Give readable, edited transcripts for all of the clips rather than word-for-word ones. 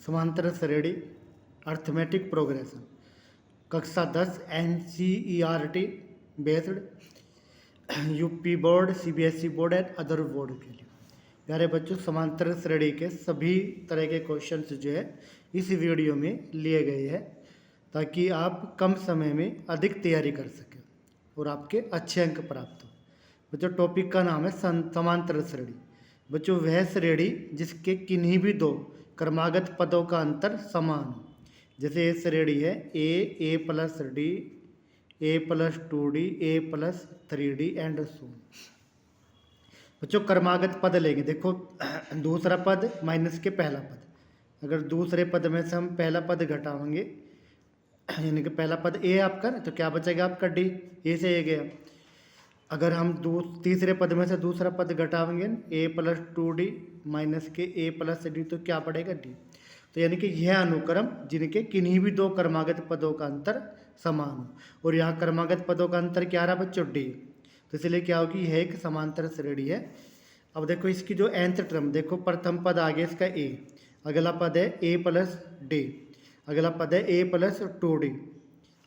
समांतर श्रेणी arithmetic progression कक्षा 10 NCERT based UP board CBSE board and other board के लिए। प्यारे बच्चों, समांतर श्रेणी के सभी तरह के क्वेश्चंस जो है इस वीडियो में लिए गए हैं ताकि आप कम समय में अधिक तैयारी कर सकें और आपके अच्छे अंक प्राप्त हो। बच्चों, टॉपिक का नाम है समांतर श्रेणी। बच्चों, वह श्रेणी जिसके किन्हीं भी दो क्रमागत पदों का अंतर समान हो। जैसे ये श्रेणी है A plus D, A plus 2D, A plus 3D and so. बच्चों, क्रमागत पद लेंगे। देखो, दूसरा पद माइनस के पहला पद, अगर दूसरे पद में से हम पहला पद घटाएंगे, यानी कि पहला पद ए आपका, तो क्या बचेगा आपका डी, ए से ए गया। अगर हम तीसरे पद में से दूसरा पद घटाएंगे ए प्लस 2D माइनस के ए प्लस डी, तो क्या पड़ेगा डी। तो यानी कि यह अनुक्रम जिनके किन्हीं भी दो क्रमागत पदों का अंतर समान हो, और यहाँ क्रमागत पदों का अंतर क्या रहा बच्चों डी, तो इसलिए क्या होगी यह एक समांतर श्रेणी है। अब देखो इसकी जो nth टर्म, देखो प्रथम पद आ गया इसका ए, अगला पद है ए प्लस डी, अगला पद है ए प्लस 2D,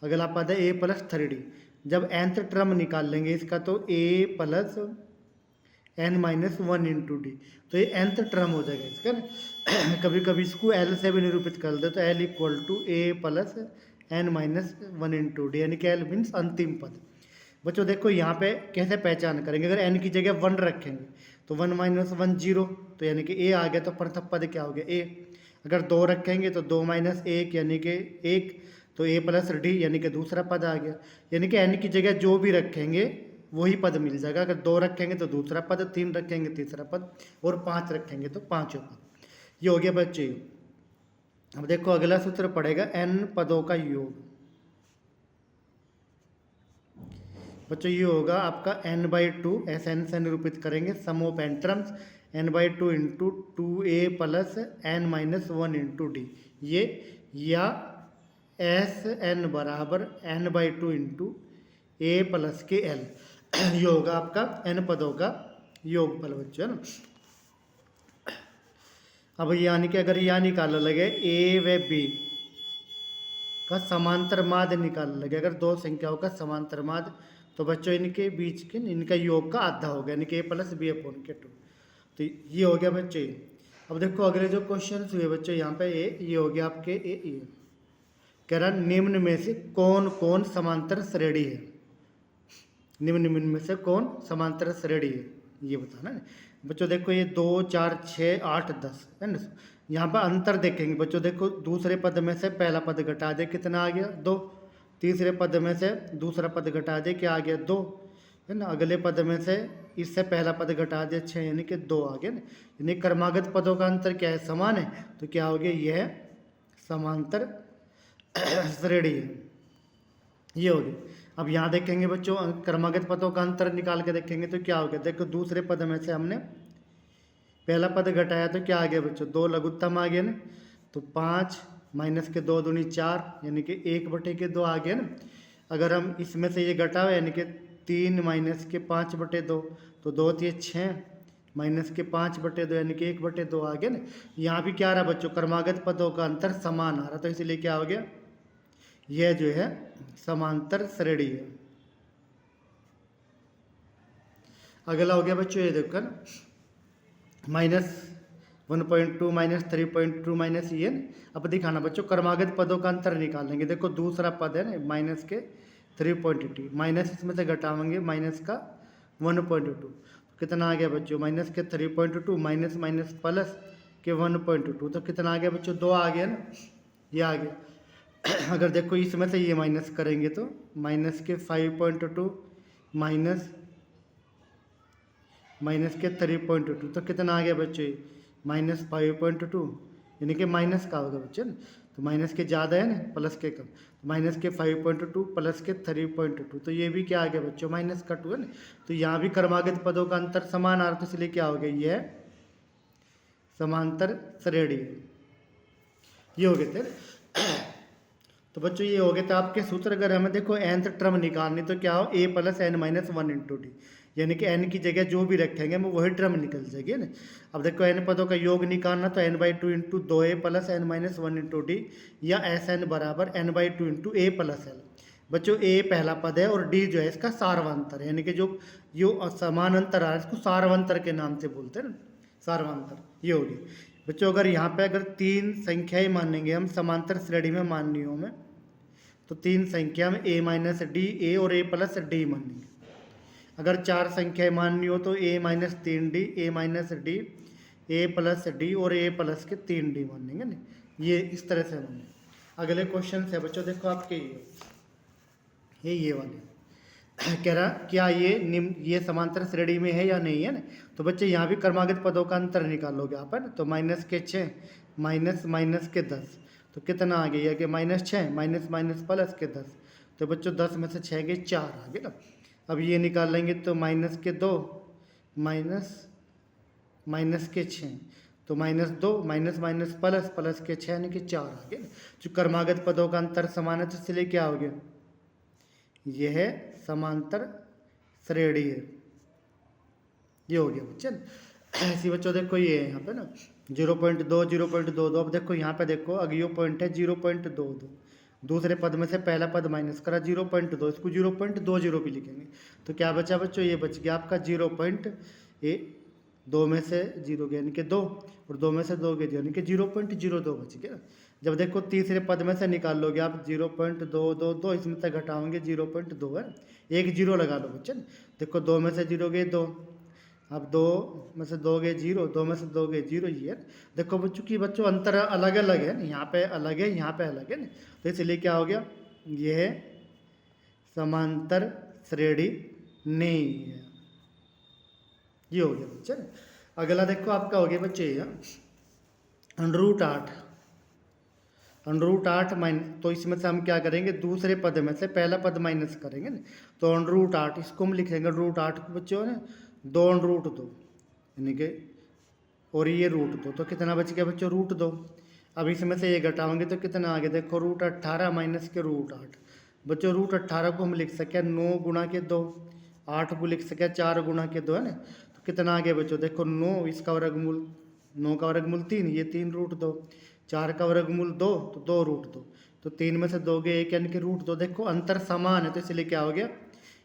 अगला पद है ए प्लस 3D। जब nth टर्म निकाल लेंगे इसका तो A plus n minus 1 into D, तो ये nth टर्म हो जाएगा इसका ना। कभी कभी इसको L से भी निरूपित कर दे तो L equal to A plus n minus 1 into D, यानी कि L मीन्स अंतिम पद। बच्चों देखो यहाँ पे कैसे पहचान करेंगे, अगर n की जगह 1 रखेंगे तो 1 माइनस 1 0, तो यानी कि a आ गया, तो प्रथम पद क्या हो गया a। अगर 2 रखेंगे तो 2 माइनस 1 यानी कि 1, तो a प्लस डी यानी कि दूसरा पद आ गया। यानी कि n की जगह जो भी रखेंगे वही पद मिल जाएगा। अगर 2 रखेंगे तो दूसरा पद, 3 रखेंगे तीसरा पद, और 5 रखेंगे तो पांचों पद। ये हो गया बच्चे। अब देखो अगला सूत्र पड़ेगा n पदों का योग। बच्चों ये होगा आपका n/2, ऐसे n से निरूपित करेंगे, sum of n terms n/2 into 2a plus n minus 1 into D, ये या Sn बराबर n/2 इंटू a प्लस के l, ये होगा आपका n पदों का योगफल बच्चों, है ना। अब यानी कि अगर यहाँ निकालने लगे a व b का समांतर माध्य निकालने लगे, अगर दो संख्याओं का समांतर माध्य, तो बच्चों इनके बीच के इनका योग का आधा हो गया, यानी कि a प्लस बी अपॉन के 2, तो ये हो गया बच्चों। अब देखो अगले जो क्वेश्चन हुए बच्चों, यहाँ पे ये हो गया आपके ये कह रहा निम्न में से कौन कौन समांतर श्रेणी है, निम्न में से कौन समांतर श्रेणी है ये बताना है बच्चों। देखो ये 2 4 6 8 10 है ना। यहाँ पर अंतर देखेंगे बच्चों, देखो दूसरे पद में से पहला पद घटा दे, कितना आ गया 2। तीसरे पद में से दूसरा पद घटा दे, क्या आ गया 2, है ना। अगले पद में से इससे पहला पद घटा दे 6, यानी कि 2 आ गया ना। यानी क्रमागत पदों का अंतर क्या है, समान है, तो क्या हो गया यह समांतर श्रेणी है, ये हो गया। अब यहाँ देखेंगे बच्चों क्रमागत पदों का अंतर निकाल के देखेंगे तो क्या हो गया, देखो दूसरे पद में से हमने पहला पद घटाया तो क्या आ गया बच्चों 2 लघुत्तम आ गया ना, तो 5 माइनस के 2 दूनी 4, यानी कि 1/2 आ गया ना। अगर हम इसमें से ये घटाओ यानी कि 3 माइनस के 5/2, तो 2 3 6 माइनस के 5/2 यानी कि 1/2 आ गया ना। यहाँ भी क्या रहा बच्चों, क्रमागत पदों का अंतर समान आ रहा, तो इसलिए क्या हो गया यह जो है समांतर श्रेणी है। अगला हो गया बच्चों ये देखो ना, -1.2 -3.2 माइनस ये। अब दिखाना बच्चों क्रमागत पदों का अंतर निकालेंगे। देखो दूसरा पद है ना माइनस के 3.2, माइनस इसमें से घटाएंगे माइनस का 1.2, कितना आ गया बच्चों माइनस के 3.2 माइनस माइनस प्लस के 1.2, तो कितना आ गया बच्चों 2 आ गया ना, ये आ गया। अगर देखो इसमें से ये माइनस करेंगे तो माइनस के 5.2 माइनस के 3.2, तो कितना आ गया बच्चों -5.2, यानी कि माइनस का होगा बच्चों ना, तो माइनस के ज़्यादा है ना प्लस के कम, तो माइनस के 5.2 प्लस के 3.2, तो ये भी क्या आ गया बच्चों माइनस का 2 है ना। तो यहाँ भी क्रमागत पदों का अंतर समान आ रहा, तो इसलिए क्या हो गया यह समांतर श्रेणी, ये हो गए थे। तो बच्चों ये हो गया, तो आपके सूत्र अगर हमें देखो nth टर्म निकालनी तो क्या हो a plus n minus 1 into D, यानी कि n की जगह जो भी रखेंगे वो वही टर्म निकल जाएगी ना। अब देखो n पदों का योग निकालना तो n/2 into 2a plus n-1 into D, या एस एन बराबर n/2 इंटू ए प्लस एल। बच्चों a पहला पद है और d जो है इसका सार्वंतर, यानी कि जो समानांतर आ रहा है इसको सार्वंतर के नाम से बोलते हैं ना, सार्वंतर ये होगी। बच्चों अगर यहाँ पे अगर 3 संख्याएं मानेंगे हम समांतर श्रेणी में माननी हो में, तो 3 संख्या में a माइनस डी ए और a प्लस डी मानेंगे। अगर 4 संख्याएं माननी हो तो a minus 3d, a minus D, a plus D और a प्लस के 3d मानेंगे ना, ये इस तरह से मानेंगे। अगले क्वेश्चन से बच्चों देखो आपके ये वाले कह रहा क्या ये समांतर श्रेणी में है या नहीं है ना। तो बच्चे यहाँ भी क्रमागत पदों का अंतर निकालोगे आप है ना, तो माइनस के 6 माइनस माइनस के 10, तो कितना आ गया कि -6 माइनस माइनस प्लस के 10, तो बच्चों 10 में से 6 के 4 आ गए ना। अब ये निकाल लेंगे तो माइनस के 2 माइनस माइनस के 6, तो -2 माइनस माइनस प्लस प्लस के 6 यानी कि 4 आ गए ना। जो क्रमागत पदों का अंतर समान है तो इसलिए क्या हो गया, यह है समांतर श्रेणी है, ये हो गया बच्चे। ऐसी बच्चों देखो ये है यहाँ पे ना 0.2 0.22। अब देखो यहाँ पे देखो अगली पॉइंट है 0.22, दूसरे पद में से पहला पद माइनस करा 0.2, इसको 0.20 भी लिखेंगे तो क्या बचा बच्चों, ये बच गया आपका 2 में से 0 गया यानी कि 2 और 2 में से 2 गया यानी कि 0.02 बच गया। जब देखो तीसरे पद में से निकाल लोगे आप 0.222, इसमें से घटाओगे 0.2 है, एक 0 लगा लो बच्चे। देखो 2 में से 0 गए 2, अब 2 में से 2 गए 0, 2 में से 2 गए 0, ये है। देखो बच्चों की बच्चों अंतर अलग अलग है, यहाँ पे अलग है यहाँ पे अलग है ना, तो इसलिए क्या हो गया, यह समांतर श्रेणी नहीं है, ये हो गया बच्चे। अगला देखो आपका हो गया बच्चे √8 माइनस, तो इसमें से हम क्या करेंगे, दूसरे पद में से पहला पद माइनस करेंगे ना, तो √8 इसको हम लिखेंगे √8 को बच्चों ने 2√2 यानी कि, और ये √2, तो कितना बच गया बच्चों √2। अब इसमें से ये घटाओगे तो कितना आ गया, देखो √18 माइनस के √8। बच्चों √18 को हम लिख सके 9 गुणा के 2, 8 को लिख सके 4 गुणा के 2 है ना, तो कितना आ गया बच्चों, देखो 9 इसका वर्गमूल, 9 का वर्गमूल 3, ये 3√2, 4 का वर्गमूल 2 तो 2√2, तो 3 में से 2 गए 1 यानी कि √2। देखो अंतर समान है तो इसलिए क्या हो गया,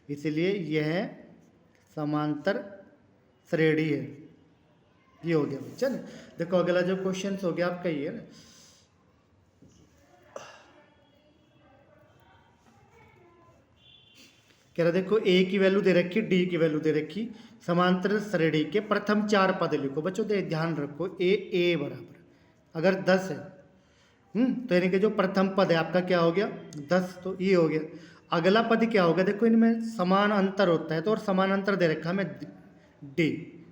इसलिए यह समांतर श्रेणी है, ये हो गया बच्चा ना। देखो अगला जो क्वेश्चन हो गया आपका ये ना, कह रहा देखो a की वैल्यू दे रखी, d की वैल्यू दे रखी, समांतर श्रेणी के प्रथम 4 पद लिखो। बच्चों ध्यान रखो a बराबर अगर 10 है, तो यानी कि जो प्रथम पद है आपका क्या हो गया 10, तो ये हो गया। अगला पद क्या होगा, देखो इनमें समान अंतर होता है, तो और समान अंतर दे रखा हमें d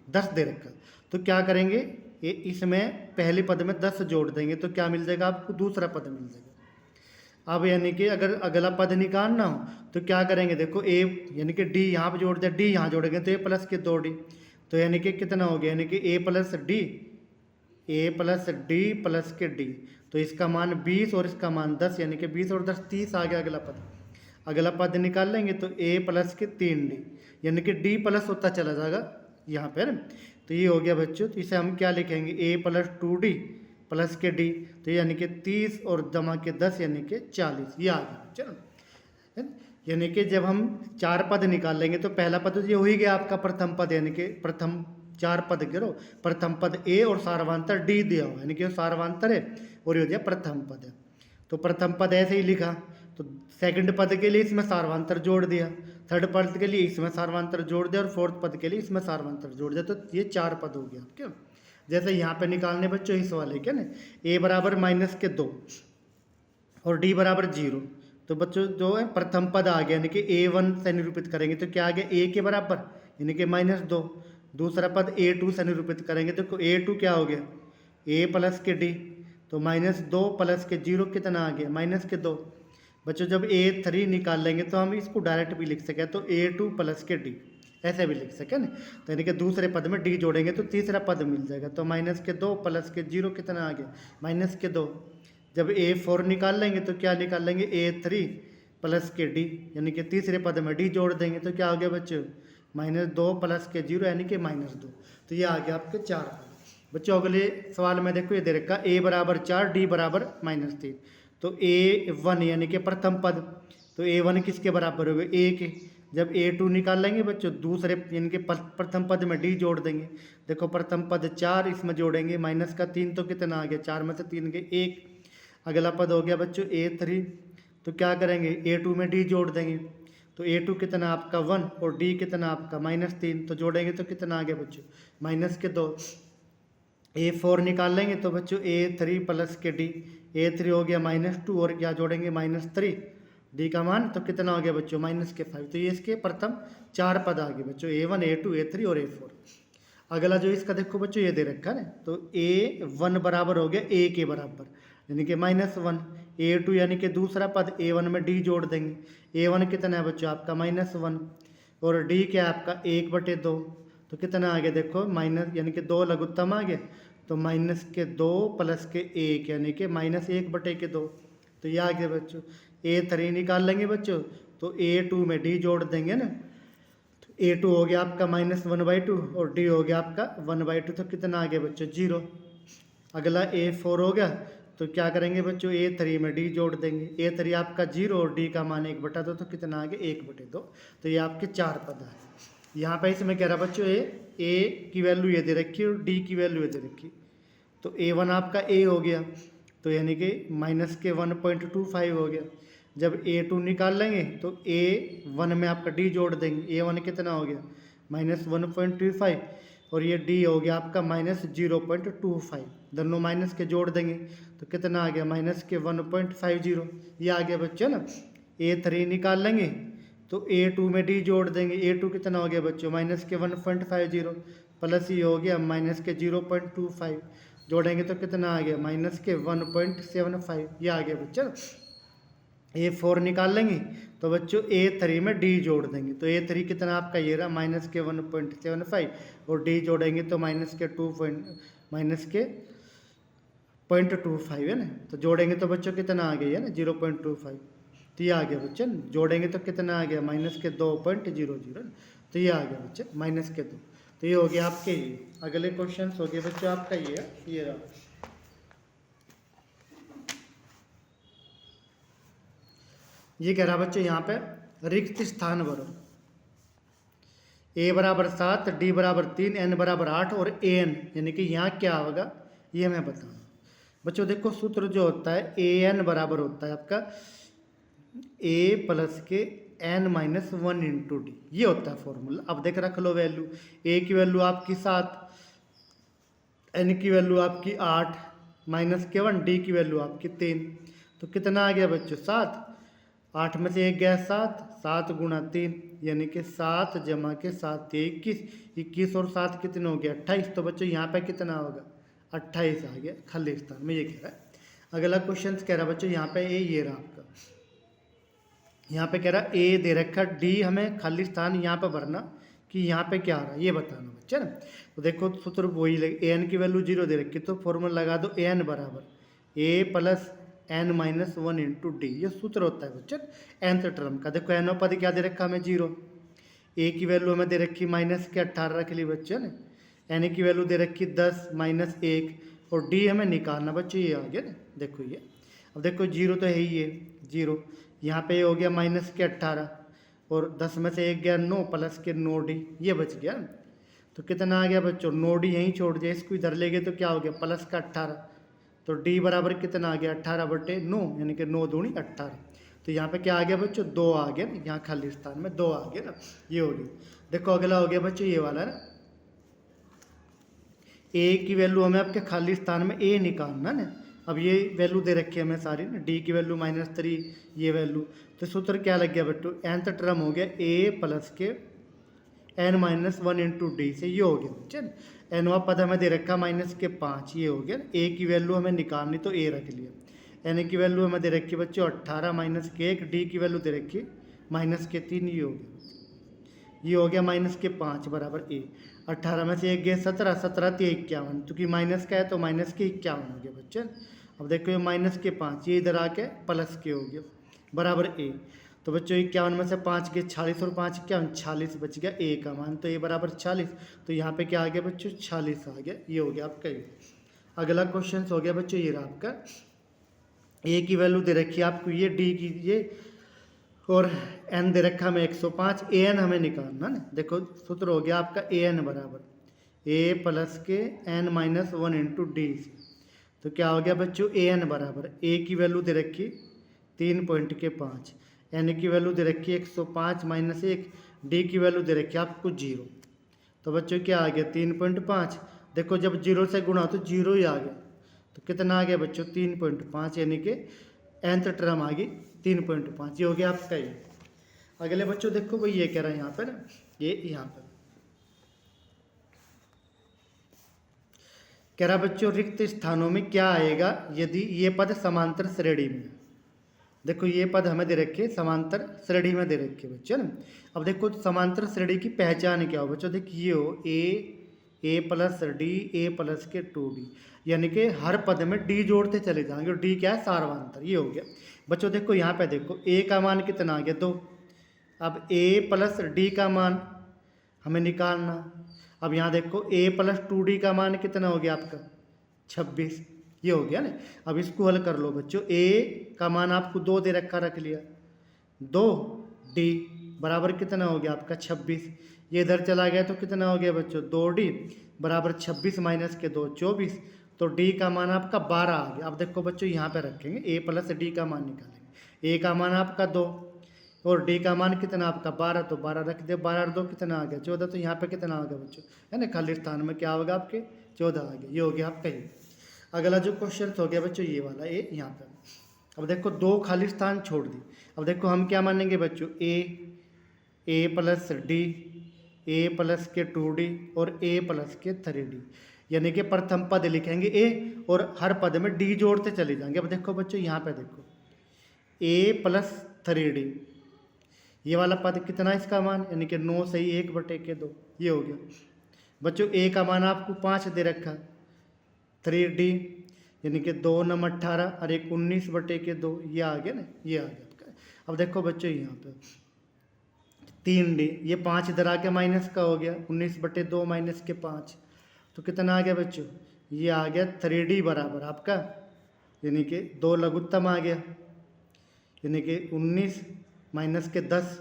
10 दे रखा, तो क्या करेंगे इसमें पहले पद में 10 जोड़ देंगे तो क्या मिल जाएगा आपको, दूसरा पद मिल जाएगा। अब यानी कि अगर अगला पद निकालना हो तो क्या करेंगे, देखो a यानी कि d यहाँ पे जोड़ दिया, d यहाँ जोड़ेंगे तो a प्लस के 2d, तो यानी कि कितना हो गया, यानी कि a प्लस d प्लस के d, तो इसका मान 20 और इसका मान 10 यानी कि 20 और 10 30 आ गया अगला पद। अगला पद निकाल लेंगे तो a प्लस के 3d यानी कि d प्लस होता चला जाएगा यहाँ पे ना, तो ये हो गया बच्चों। तो इसे हम क्या लिखेंगे, a प्लस 2d प्लस के d, तो यानी कि 30 और जमा के 10 यानी कि 40, ये आ गया। चलो यानी कि जब हम 4 पद निकाल लेंगे तो पहला पद ये हो ही गया आपका प्रथम पद, यानी कि प्रथम 4 पद गिरो, प्रथम पद a और सार्वंतर d दिया हुआ, यानी कि सार्वंतर है और ये हो गया प्रथम पद है। तो प्रथम पद ऐसे ही लिखा, तो सेकंड पद के लिए इसमें सार्वंतर जोड़ दिया, थर्ड पद के लिए इसमें सार्वंतर जोड़ दिया और फोर्थ पद के लिए इसमें सार्वंतर जोड़ दिया, तो ये 4 पद हो गया क्या। जैसे यहाँ पे निकालने बच्चों इस वाले क्या ना, a बराबर -2 और d बराबर 0, तो बच्चों जो है प्रथम पद आ गया, यानी कि a1 से निरूपित करेंगे तो क्या आ गया a के बराबर यानी कि -2, दूसरा पद a2 से निरूपित करेंगे तो a2 क्या हो गया a प्लस के d, तो -2 प्लस के 0 कितना आ गया -2। बच्चों जब a3 निकाल लेंगे तो हम इसको डायरेक्ट भी लिख सकें, तो a2 प्लस के d ऐसे भी लिख सकें ना, तो यानी कि दूसरे पद में d जोड़ेंगे तो तीसरा पद मिल जाएगा, तो -2 प्लस के 0 कितना आ गया -2। जब a4 निकाल लेंगे तो क्या निकाल लेंगे a3 प्लस के d, यानी कि तीसरे पद में d जोड़ देंगे तो क्या हो गया बच्चों -2 प्लस के 0 यानी कि -2। तो ये आ गया आपके 4 पद। बच्चों अगले सवाल में देखो ये दे रखा a बराबर 4 d बराबर -3। तो a1 यानी कि प्रथम पद, तो a1 किसके बराबर हो गए a के। जब a2 निकाल लेंगे बच्चों दूसरे यानी कि प्रथम पद में d जोड़ देंगे। देखो प्रथम पद 4 इसमें जोड़ेंगे -3 तो कितना आ गया 4 में से 3 के 1। अगला पद हो गया बच्चों a3, तो क्या करेंगे a2 में d जोड़ देंगे। तो a2 कितना आपका 1 और d कितना आपका -3, तो जोड़ेंगे तो कितना आ गया बच्चों -2। a4 निकाल लेंगे तो बच्चों a3 प्लस के d, a3 हो गया -2 और क्या जोड़ेंगे -3, d का मान तो कितना हो गया बच्चों -5। तो ये इसके प्रथम 4 पद आ गए बच्चों a1 a2 a3 और a4। अगला जो इसका देखो बच्चों ये दे रखा है ना, तो a1 बराबर हो गया a के बराबर यानी कि -1। a2 यानी कि दूसरा पद a1 में d जोड़ देंगे। a1 कितना है बच्चों आपका -1 और d क्या है आपका 1/2। तो कितना आ गया देखो माइनस यानी कि 2 लघुत्तम आ गया, तो -2 प्लस के 1 यानी कि -1/2। तो ये आ गया बच्चों। a3 निकाल लेंगे बच्चों, तो a2 में d जोड़ देंगे ना, तो a2 हो गया आपका -1/2 और d हो गया आपका 1/2। तो कितना आ गया बच्चों 0। अगला a4 हो गया, तो क्या करेंगे बच्चों a3 में d जोड़ देंगे। a3 आपका 0 और d का मान 1/2, तो कितना आ गया 1/2। तो ये आपके 4 पद है। यहाँ पे इसमें कह रहा बच्चों a की वैल्यू ये दे रखी है और d की वैल्यू ये दे रखी। तो a1 आपका a हो गया, तो यानी कि -1.25 हो गया। जब a2 निकाल लेंगे तो a1 में आपका d जोड़ देंगे। a1 कितना हो गया -1.25 और ये d हो गया आपका -0.25। दोनों माइनस के जोड़ देंगे तो कितना आ गया -1.50। ये आ गया बच्चों ना। a3 निकाल लेंगे तो a2 में d जोड़ देंगे। a2 कितना हो गया बच्चों -1.50 प्लस ये हो गया -0.25 जोड़ेंगे तो कितना आ गया -1.75। ये आ गया बच्चों। a4 निकाल लेंगे तो बच्चों a3 में d जोड़ देंगे। तो a3 कितना आपका ये रहा -1.75 और d जोड़ेंगे तो -0.25 है ना। तो जोड़ेंगे तो बच्चों कितना आ गया है ना 0.25। तो ये आ गया बच्चन, जोड़ेंगे तो कितना आ गया -2.00। तो ये आ गया बच्चन -2। तो ये हो गया आपके ये। अगले क्वेश्चन हो गए बच्चों आपका ये रहा। ये कह रहा बच्चों यहाँ पे रिक्त स्थान भरो। a बराबर 7, d बराबर 3, n बराबर 8 और an यानी कि यहाँ क्या होगा ये मैं बताऊँ। बच्चों देखो सूत्र जो होता है an बराबर होता है आपका a प्लस के n-1 इंटू डी, ये होता है फॉर्मूला। अब देख रख लो वैल्यू, a की वैल्यू आपकी 7, n की वैल्यू आपकी 8 -1, d की वैल्यू आपकी 3। तो कितना आ गया बच्चों 7, 8 में से 1 गया 7, 7 गुणा 3 यानी कि 7 जमा के 7 21 और 7 कितने हो गया 28। तो बच्चों यहाँ पे कितना होगा 28 आ गया खाली स्थान में, ये कह रहा है। अगला क्वेश्चन कह रहा है बच्चों यहाँ पे ये रहा आपका। यहाँ पे कह रहा a दे रखा, d हमें खाली स्थान यहाँ पे भरना कि यहाँ पे क्या आ रहा है ये बताना बच्चा ना। तो देखो सूत्र वही लगे, an की वैल्यू 0 दे रखी तो फॉर्मूला लगा दो an बराबर a plus n-1 into D, ये सूत्र होता है बच्चा nth टर्म का। देखो n पद क्या दे रखा हमें 0, a की वैल्यू हमें दे रखी -18 रख ली बच्चे ने, n की वैल्यू दे रखी 10 -1 और d हमें निकालना बच्चों। ये आ गया ना देखो ये। अब देखो 0 तो है ही है 0, यहाँ पे हो गया -18 और 10 में से 1 गया 9 प्लस के 9d, ये बच गया। तो कितना आ गया बच्चों 9d यहीं छोड़ दिया, इसको इधर ले गए तो क्या हो गया प्लस का 18। तो d बराबर कितना आ गया 18/9 यानी कि 9 दूनी 18। तो यहाँ पे क्या आ गया बच्चों 2 आ गया ना, यहाँ खाली स्थान में 2 आ गया ना, ये हो गया। देखो अगला हो गया बच्चों ये वाला ना, a की वैल्यू हमें आपके खाली स्थान में a निकालना ना। अब ये वैल्यू दे रखी है हमें सारी ना, d की वैल्यू -3 ये वैल्यू। तो सूत्र क्या लग गया बच्चों nth टर्म हो गया a प्लस के n-1 इंटू डी से, ये हो गया बच्चे। nवा पद हमें दे रखा -5, ये हो गया। a की वैल्यू हमें निकालनी तो a रख लिया। n की वैल्यू हमें दे रखी बच्चों 18 -1, d की वैल्यू दे रखी -3, ये हो गया। ये हो गया -5 बराबर a। 18 में से 1 गया 17, 17 × 51, क्योंकि माइनस का है तो -51 हो गया बच्चे। अब देखो ये -5 ये इधर आके प्लस के हो गया बराबर a। तो बच्चों 51 में से 5 के 46 और 5 51, 46 बच गया ए का मान, तो ए बराबर 46। तो यहाँ पे क्या आ गया बच्चों, 46 आ गया। ये हो गया आपका ये। अगला क्वेश्चन हो गया बच्चों ये रहा आपका, ए की वैल्यू दे रखी है आपको ये, डी की ये, और एन दे रखा हमें 105। ए एन हमें निकालना ना। देखो सूत्र हो गया आपका ए एन बराबर ए प्लस के एन माइनस 1 इंटू डी। तो क्या हो गया बच्चों, ए एन बराबर ए की वैल्यू दे रखी 3.5, एन की वैल्यू दे रखी 105 माइनस 1, डी की वैल्यू दे रखी आपको 0। तो बच्चों क्या आ गया 3.5। देखो जब 0 से गुणा तो 0 ही आ गया, तो कितना आ गया बच्चों 3.5, यानी कि nth टर्म आ गई 3.5। ये हो गया आपका ये। अगले बच्चों देखो भाई ये कह रहा है यहाँ पे ना, ये यहाँ पर कह रहा बच्चों रिक्त स्थानों में क्या आएगा यदि ये पद समांतर श्रेणी में। देखो ये पद हमें दे रखे समांतर श्रेणी में दे रखे बच्चों ना। अब देखो समांतर श्रेणी की पहचान क्या हो बच्चों, देखिए हो ए प्लस डी, ए प्लस के 2d, यानी कि हर पद में डी जोड़ते चले जाएंगे, और डी क्या है सार्वंतर। ये हो गया बच्चों। देखो यहाँ पे देखो ए का मान कितना आ गया 2। अब ए प्लस डी का मान हमें निकालना। अब यहाँ देखो ए प्लस 2d का मान कितना हो गया आपका 26। ये हो गया ना। अब इसको हल कर लो बच्चों। ए का मान आपको 2 दे रखा, रख लिया 2d बराबर कितना हो गया आपका 26। ये इधर चला गया तो कितना हो गया बच्चों 2d बराबर 26 माइनस के 2 24। तो d का मान आपका 12 आ गया। अब देखो बच्चों यहाँ पे रखेंगे ए प्लस डी का मान निकालेंगे। ए का मान आपका 2 और डी का मान कितना आपका 12, तो 12 रख दे, 12 और 2 कितना आ गया 14। तो यहाँ पे कितना आ गया बच्चों, है ना, खाली स्थान में क्या होगा आपके 14 आ गया। ये हो गया आपका ये। अगला जो क्वेश्चन हो गया बच्चों ये वाला ए यहाँ पे। अब देखो 2 खाली स्थान छोड़ दी। अब देखो हम क्या मानेंगे बच्चों, ए प्लस डी, ए प्लस के 2d और ए प्लस के 3d, यानी कि प्रथम पद लिखेंगे ए और हर पद में डी जोड़ते चले जाएंगे। अब देखो बच्चों यहाँ पे देखो ए प्लस 3d, ये वाला पद कितना इसका मान, यानी कि 9 सही 1/2। ये हो गया बच्चों। ए का मान आपको 5 दे रखा, 3d यानी कि 2 9 18 और 1 19/2। ये आ गया ना, ये आ गया। अब देखो बच्चों यहाँ पे 3d, ये 5 इधर आके माइनस का हो गया 19/2 माइनस के 5। तो कितना आ गया बच्चों, ये आ गया 3d बराबर आपका, यानी कि 2 लघुत्तम आ गया, यानी कि 19 माइनस के 10।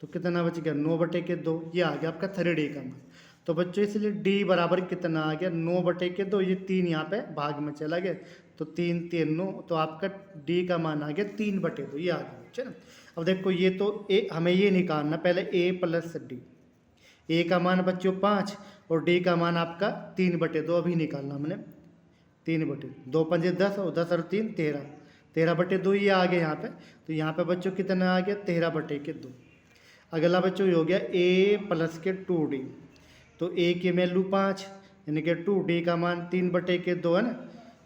तो कितना बच गया 9/2। ये आ गया आपका 3d का मान। तो बच्चों इसलिए d बराबर कितना आ गया 9/2। ये 3 यहाँ पे भाग में चला गया, तो 3 3 9, तो आपका d का मान आ गया 3/2। ये आ गया बच्चे ना। अब देखो ये तो हमें ये निकालना पहले a प्लस डी। ए का मान बच्चों 5 और डी का मान आपका 3/2 अभी निकालना हमने। 3/2 5 10 और 10 और 3 13, 13/2 ये आ गया यहाँ पे। तो यहाँ पे बच्चों कितना आ गया 13/2। अगला बच्चों ये हो गया ए प्लस के 2d। तो ए की वैल्यू 5, यानी कि 2d का मान 3/2 है ना,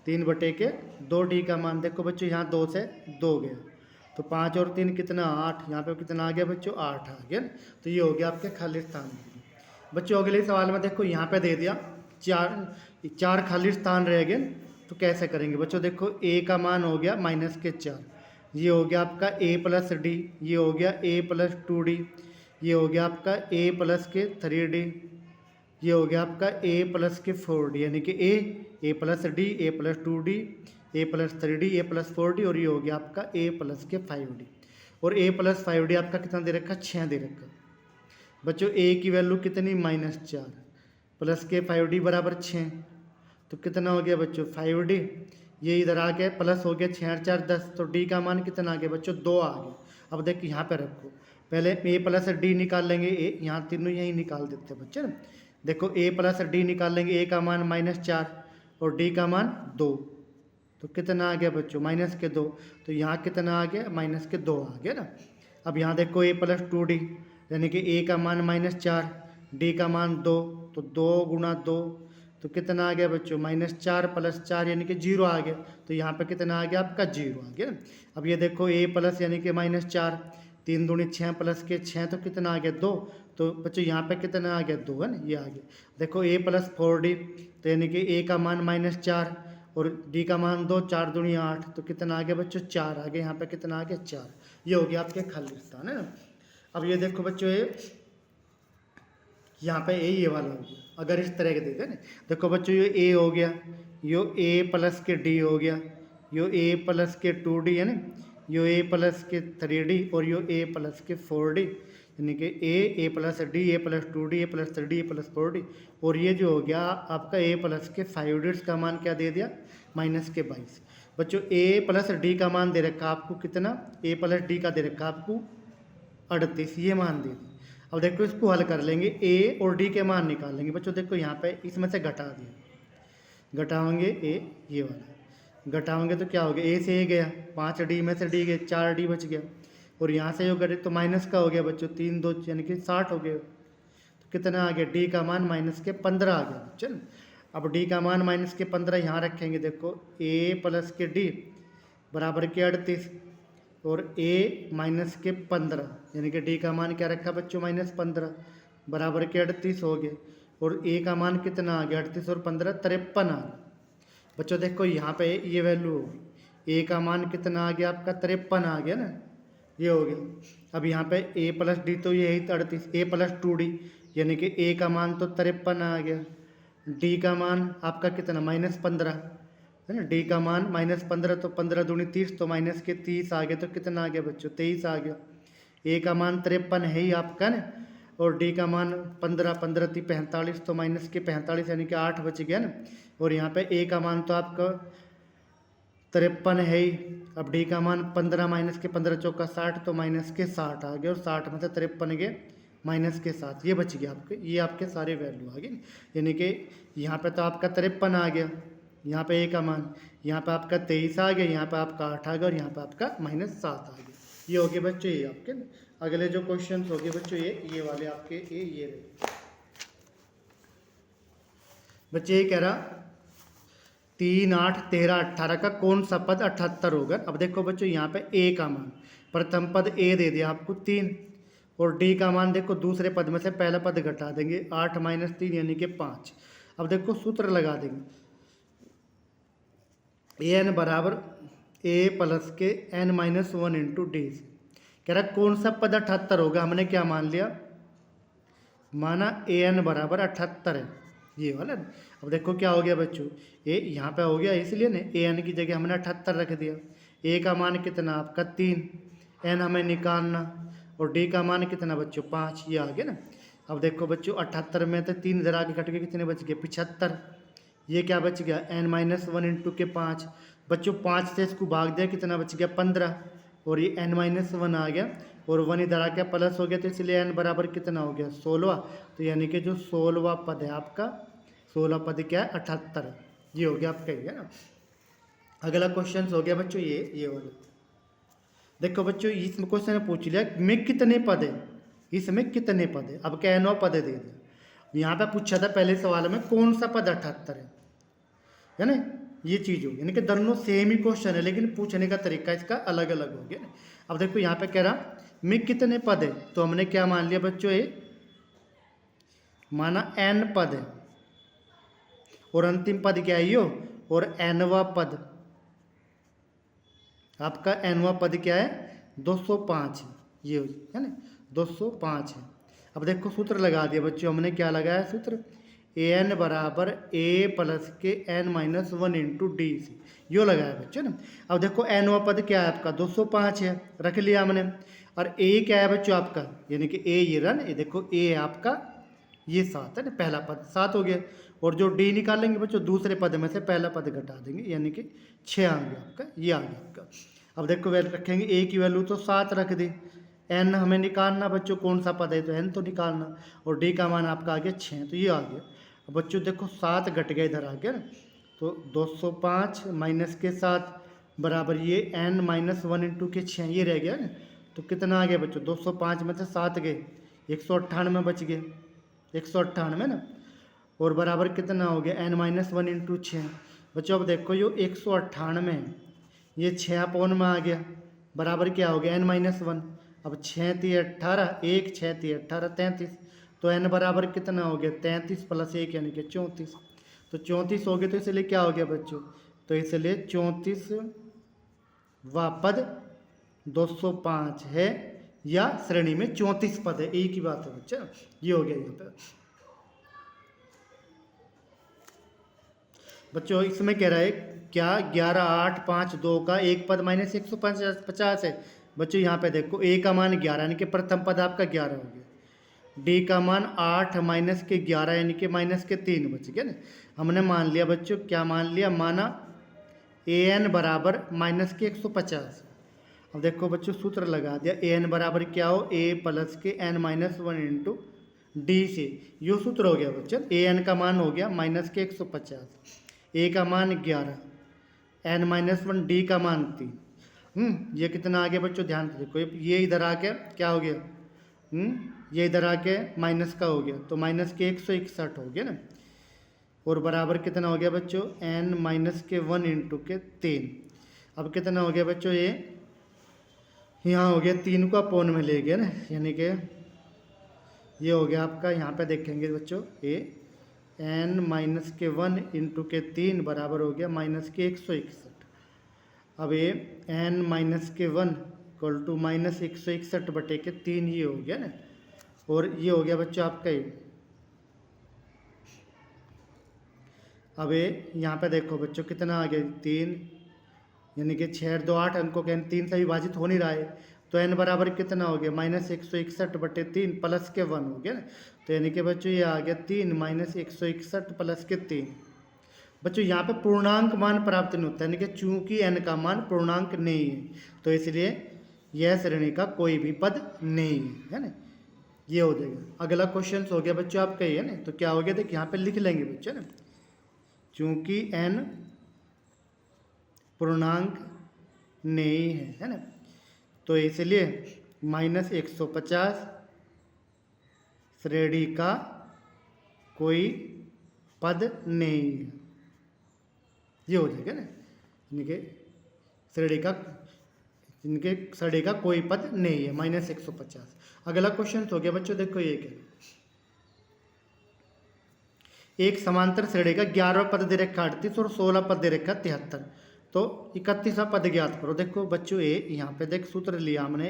3/2 डी का मान। देखो बच्चों यहाँ 2 से 2 गया, तो 5 और 3 कितना 8, यहाँ पे कितना आ गया बच्चों 8 आ गया। तो ये हो गया आपके खाली स्थान। बच्चों अगले सवाल में देखो यहाँ पे दे दिया 4 खाली स्थान रह गए, तो कैसे करेंगे बच्चों। देखो ए का मान हो गया -4, ये हो गया आपका ए प्लस डी, ये हो गया ए प्लस 2d, ये हो गया आपका ए प्लस के 3d, ये हो गया आपका ए प्लस के 4d, यानी कि ए plus D, A plus 2d, A plus 3d, A plus 4d, और ये हो गया आपका ए प्लस के 5d। और ए प्लस 5d आपका कितना दे रखा 6 दे रखा बच्चों। ए की वैल्यू कितनी -4 प्लस के 5d बराबर 6, तो कितना हो गया बच्चों 5d। ये इधर आ गया प्लस हो गया 6 4 10, तो डी का मान कितना आ गया बच्चों 2 आ गया। अब देखिए यहाँ पे रखो, पहले ए प्लस डी निकाल लेंगे, ए यहाँ तीनों यहीं निकाल देते हैं बच्चे ना। देखो ए प्लस डी निकाल लेंगे, ए का मान -4 और डी का मान 2, तो कितना आ गया बच्चों -2। तो यहाँ कितना आ गया -2 आ गया ना। अब यहाँ देखो ए प्लस 2d, यानी कि ए का मान -4, डी का मान 2, तो 2 गुणा 2, तो कितना आ गया बच्चों -4 + 4 यानी कि 0 आ गया। तो यहाँ पे कितना आ गया आपका 0 आ गया ना। अब ये देखो ए प्लस यानी कि -4, 3 दूनी 6 प्लस के 6, तो कितना आ गया 2। तो बच्चों यहाँ पे कितना आ गया 2 है ना, ये आ गया। देखो ए प्लस 4d, तो यानी कि ए का मान -4 और डी का मान 2, 4 दूनी 8, तो कितना आ गया बच्चों 4 आ गया। यहाँ पे कितना आ गया 4। ये हो गया आपके खालिस्तान, है ना। अब ये देखो बच्चों, ये यहाँ पे ये वाला हो गया। अगर इस तरह के देखे ना, देखो बच्चों ये ए हो गया, यो ए प्लस के डी हो गया, यो ए प्लस के 2D है ना, यो ए प्लस के 3D और यो ए प्लस के 4D, यानी कि ए plus D, A plus 2D, A plus 3D, A plus 4D। और ये जो हो गया आपका ए प्लस के 5D का मान क्या दे दिया, माइनस के 22। बच्चों ए प्लस डी का मान दे रखा आपको कितना, ए प्लस डी का दे रखा आपको 38, ये मान दे दिया। अब देखो इसको हल कर लेंगे, ए और डी के मान निकाल लेंगे। बच्चों देखो यहाँ पे इसमें से घटा दिया, घटाओगे ए, ये वाला घटाओगे तो क्या हो गया, ए से ए गया, 5D में से डी गए, 4D बच गया। और यहाँ से जो घटे तो माइनस का हो गया बच्चों, 3 2 यानी कि 60 हो गया। तो कितना आ गया, डी का मान माइनस के 15 आ गया बच्चों। अब डी का मान माइनस के 15 यहाँ रखेंगे। देखो ए प्लस के डी बराबर के 38 और ए माइनस के 15, यानी कि डी का मान क्या रखा बच्चों, -15 बराबर के 38 हो गए। और ए का मान कितना आ गया, 38 और 15 53 आ गया। बच्चों देखो यहाँ पे ये वैल्यू होगी, ए का मान कितना आ गया आपका 53 आ गया ना, ये हो गया। अब यहाँ पे ए प्लस डी तो ये है 38, ए प्लस 2D यानी कि ए का मान तो 53 आ गया, डी का मान आपका कितना -15 है ना, डी का मान -15 तो 15 दूनी 30, तो माइनस के 30 आ गया। तो कितना आ गया बच्चों, 23 आ गया। ए का मान 53 है ही आपका ना, और डी का मान 15 15 × 45, तो माइनस के 45 यानी कि 8 बच गया ना। और यहाँ पे ए का मान तो आपका 53 है ही, अब डी का मान 15 माइनस के 15 चौका 60, तो माइनस के 60 आ गया। और 60 में से 53 गए माइनस के 7, ये बच गया आपके, ये आपके सारे वैल्यू आ गए। यानी कि यहाँ पे तो आपका 53 आ गया, यहाँ पे ए का मान, यहाँ पे आपका 23 आ गया, यहाँ पे आपका 8 आ गया, और यहाँ पे आपका -7 आ गया। ये हो गए बच्चों ये आपके। अगले जो क्वेश्चन हो गए बच्चों ये वाले आपके ये रहे बच्चे। ये कह रहा 3 8 13 18 का कौन सा पद 78 होगा। अब देखो बच्चों यहाँ पे ए का मान, प्रथम पद ए दे दिया आपको 3, और डी का मान देखो दूसरे पद में से पहला पद घटा देंगे, 8 - 3 यानी कि 5। अब देखो सूत्र लगा देंगे, ए एन बराबर ए प्लस के n-1 × डी से। कह रहा कौन सा पद 78 होगा, हमने क्या मान लिया, माना ए एन बराबर 78 है, ये वाला। अब देखो क्या हो गया बच्चों, ए यहाँ पे हो गया इसलिए ना, ए एन की जगह हमने 78 रख दिया। ए का मान कितना आपका 3, एन हमें निकालना, और डी का मान कितना बच्चों 5, ये आ गया ना। अब देखो बच्चों 78 में तो 3 इधर आगे कट के कितने बच गए 75, ये क्या बच गया n-1 × के 5। बच्चों 5 से इसको भाग दिया, कितना बच गया 15, और ये n-1 आ गया, और 1 इधर आ गया प्लस हो गया, तो इसलिए n बराबर कितना हो गया 16। तो यानी कि जो 16वां पद है आपका, 16वां पद क्या है 78, ये हो गया आपका, है ना। अगला क्वेश्चन हो गया बच्चों ये वाला। देखो बच्चों इसमें क्वेश्चन ने पूछ लिया में कितने पद है, इसमें कितने पद है। अब क्या 9 पद दे दिया। यहाँ पे पूछा था पहले सवाल में कौन सा पद 78 है ना, ये चीज़ हो, यानी कि दोनों सेम ही क्वेश्चन है, लेकिन पूछने का तरीका इसका अलग अलग हो गया ना। अब देखो यहाँ पे कह रहा में कितने पद है, तो हमने क्या मान लिया बच्चों, ये माना n पद है, और अंतिम पद क्या है यो, और nवां पद आपका nवां पद क्या है 205, ये है ना 205 है। अब देखो सूत्र लगा दिया बच्चों, हमने क्या लगाया सूत्र, ए एन बराबर ए प्लस के n-1 × डी से, यो लगाया बच्चों ना। अब देखो nवां पद क्या है आपका 205 है, रख लिया हमने। और ए क्या है बच्चों आपका, यानी कि ए ये रन, ये देखो ए है आपका ये 7 है ना, पहला पद 7 हो गया। और जो डी निकालेंगे बच्चों दूसरे पद में से पहला पद घटा देंगे, यानी कि 6 आ गया आपका, ये आ गया आपका। अब देखो वैल्यू रखेंगे, ए की वैल्यू तो 7 रख दी, एन हमें निकालना बच्चों कौन सा पद है, तो एन तो निकालना, और डी का मान आपका आ गया 6, तो ये आ गया। अब बच्चों देखो 7 घट गया इधर आ गया ना, तो 205 माइनस के 7 बराबर ये n-1 × के 6, ये रह गया ना। तो कितना आ गया बच्चों, 205 में से 7 गए 198 बच गए, 198 ना, और बराबर कितना हो गया n-1 × 6। बच्चों अब देखो यो 198 ये 6 अपॉन में आ गया, बराबर क्या हो गया n-1। अब 6 × 3 = 18, 1 6 × 3 = 18 33, तो n बराबर कितना हो गया 33 + 1 यानी कि 34। तो 34 हो गया, तो इसलिए क्या हो गया बच्चों तो इसलिए 34वां पद 205 है, या श्रेणी में 34 पद है, एक ही बात है बच्चा। ये हो गया यहाँ पे बच्चों। इसमें कह रहा है क्या 11, 8, 5, 2 का एक पद माइनस 150 है। बच्चों यहाँ पे देखो ए का मान 11 यानी कि प्रथम पद आपका 11 हो गया, डी का मान 8 माइनस के 11 यानी कि माइनस के 3 बच गया ना। हमने मान लिया बच्चों, क्या मान लिया, माना ए एन बराबर माइनस के 150। अब देखो बच्चों सूत्र लगा दिया, ए एन बराबर क्या हो, ए प्लस के एन माइनस 1 इंटू डी से। ये सूत्र हो गया बच्चों, ए एन का मान हो गया माइनस के 150, ए का मान 11, एन माइनस 1, डी का मान 3। ये कितना आ गया बच्चों, ध्यान से देखो, ये इधर आके क्या हो गया, ये इधर आके माइनस का हो गया, तो माइनस के 161 हो गया ना। और बराबर कितना हो गया बच्चों, एन माइनस के 1 इंटू के 3। अब कितना हो गया बच्चों, ये यहाँ हो गया 3 को अपॉन में ले गया ना, यानी कि ये हो गया आपका, यहाँ पे देखेंगे बच्चों, ए एन माइनस के 1 इंटू के 3 बराबर हो गया माइनस के 161। अब ये एन माइनस के 1 इक्वल टू माइनस 161 बटे के 3, ये हो गया ना। और ये हो गया बच्चों आपका ये। अब ये यहाँ पे देखो बच्चों कितना आ गया, 3 यानी कि 6 2 8 अंकों के 3 से विभाजित हो नहीं रहा है, तो एन बराबर कितना हो गया, माइनस 161 बटे 3 प्लस के 1 हो गया ना। तो यानी कि बच्चों ये आ गया 3 माइनस 161 प्लस के 3। बच्चों यहाँ पे पूर्णांक मान प्राप्त नहीं होता, यानी कि चूंकि एन का मान पूर्णांक नहीं है, तो इसलिए यह श्रेणी का कोई भी पद नहीं है ना। ये हो जाएगा। अगला क्वेश्चन हो गया बच्चों आपका ये ना, तो क्या हो गया, देखिए यहाँ पे लिख लेंगे बच्चों ना, चूंकि एन पूर्णांक नहीं है ना, तो इसलिए माइनस 150 श्रेणी का कोई पद नहीं है। ये हो जाएगा ना, इनके श्रेणी का, इनके श्रेणी का कोई पद नहीं है, माइनस 150। अगला क्वेश्चन हो गया बच्चों, देखो ये क्या, एक समांतर श्रेणी का 11वां पद दे रखा 38 और 16 पद दे रखा 73, तो 31वां पद ज्ञात करो। देखो बच्चों ए यहाँ पे देख सूत्र लिया हमने,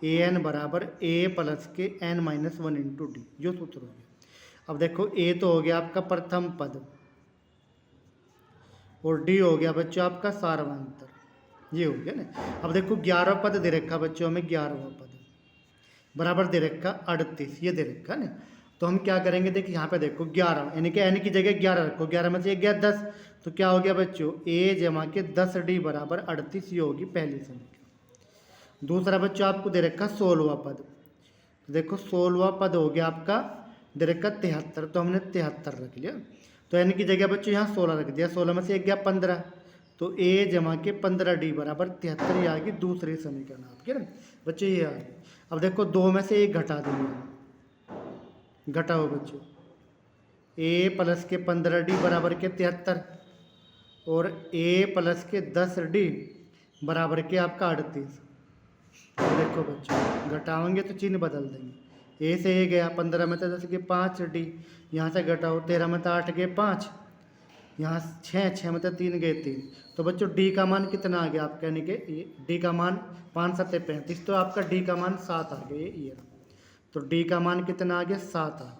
ए एन बराबर ए प्लस के एन माइनस 1 इंटू डी, जो सूत्र हो गया। अब देखो ए तो हो गया आपका प्रथम पद, और डी हो गया बच्चों आपका सार्वंतर, ये हो गया ना। अब देखो 11वां पद दे रखा बच्चों हमें, 11वां पद बराबर दे रखा 38, ये दे रखा ना। तो हम क्या करेंगे, देखिए यहाँ पे देखो 11 यानी कि एन की जगह 11 रखो, 11 में से 1 गया 10, तो क्या हो गया बच्चों, ए जमा के 10 डी बराबर 38, ये होगी पहली समीकरण। दूसरा बच्चों आपको दे रखा 16वां पद, तो देखो 16वां पद हो गया आपका दे रखा 73, तो हमने 73 रख लिया। तो एन की जगह बच्चों यहाँ 16 रख दिया, 16 में से 1 गया 15, तो ए जमा के 15 डी बराबर 73, ये आ गई दूसरी समीकरण आपके ना बच्चों, ये आ गई। अब देखो 2 में से 1 घटा देंगे, घटाओ बच्चों, ए प्लस के 15 डी बराबर के 73 और ए प्लस के 10 डी बराबर के आपका 38। देखो बच्चों घटाओगे तो चिन्ह बदल देंगे, ए से ए गया 15 में तो 10 के 5 डी, यहाँ से घटाओ 13 में तो 8 गए 5, यहाँ 6 में तो 3 गए 3, तो बच्चों डी का मान कितना आ गया आपका, यानी कि डी का मान 5 7 35, तो आपका डी का मान 7 आ गया ये। तो डी का मान कितना आ गया, 7 आ गया।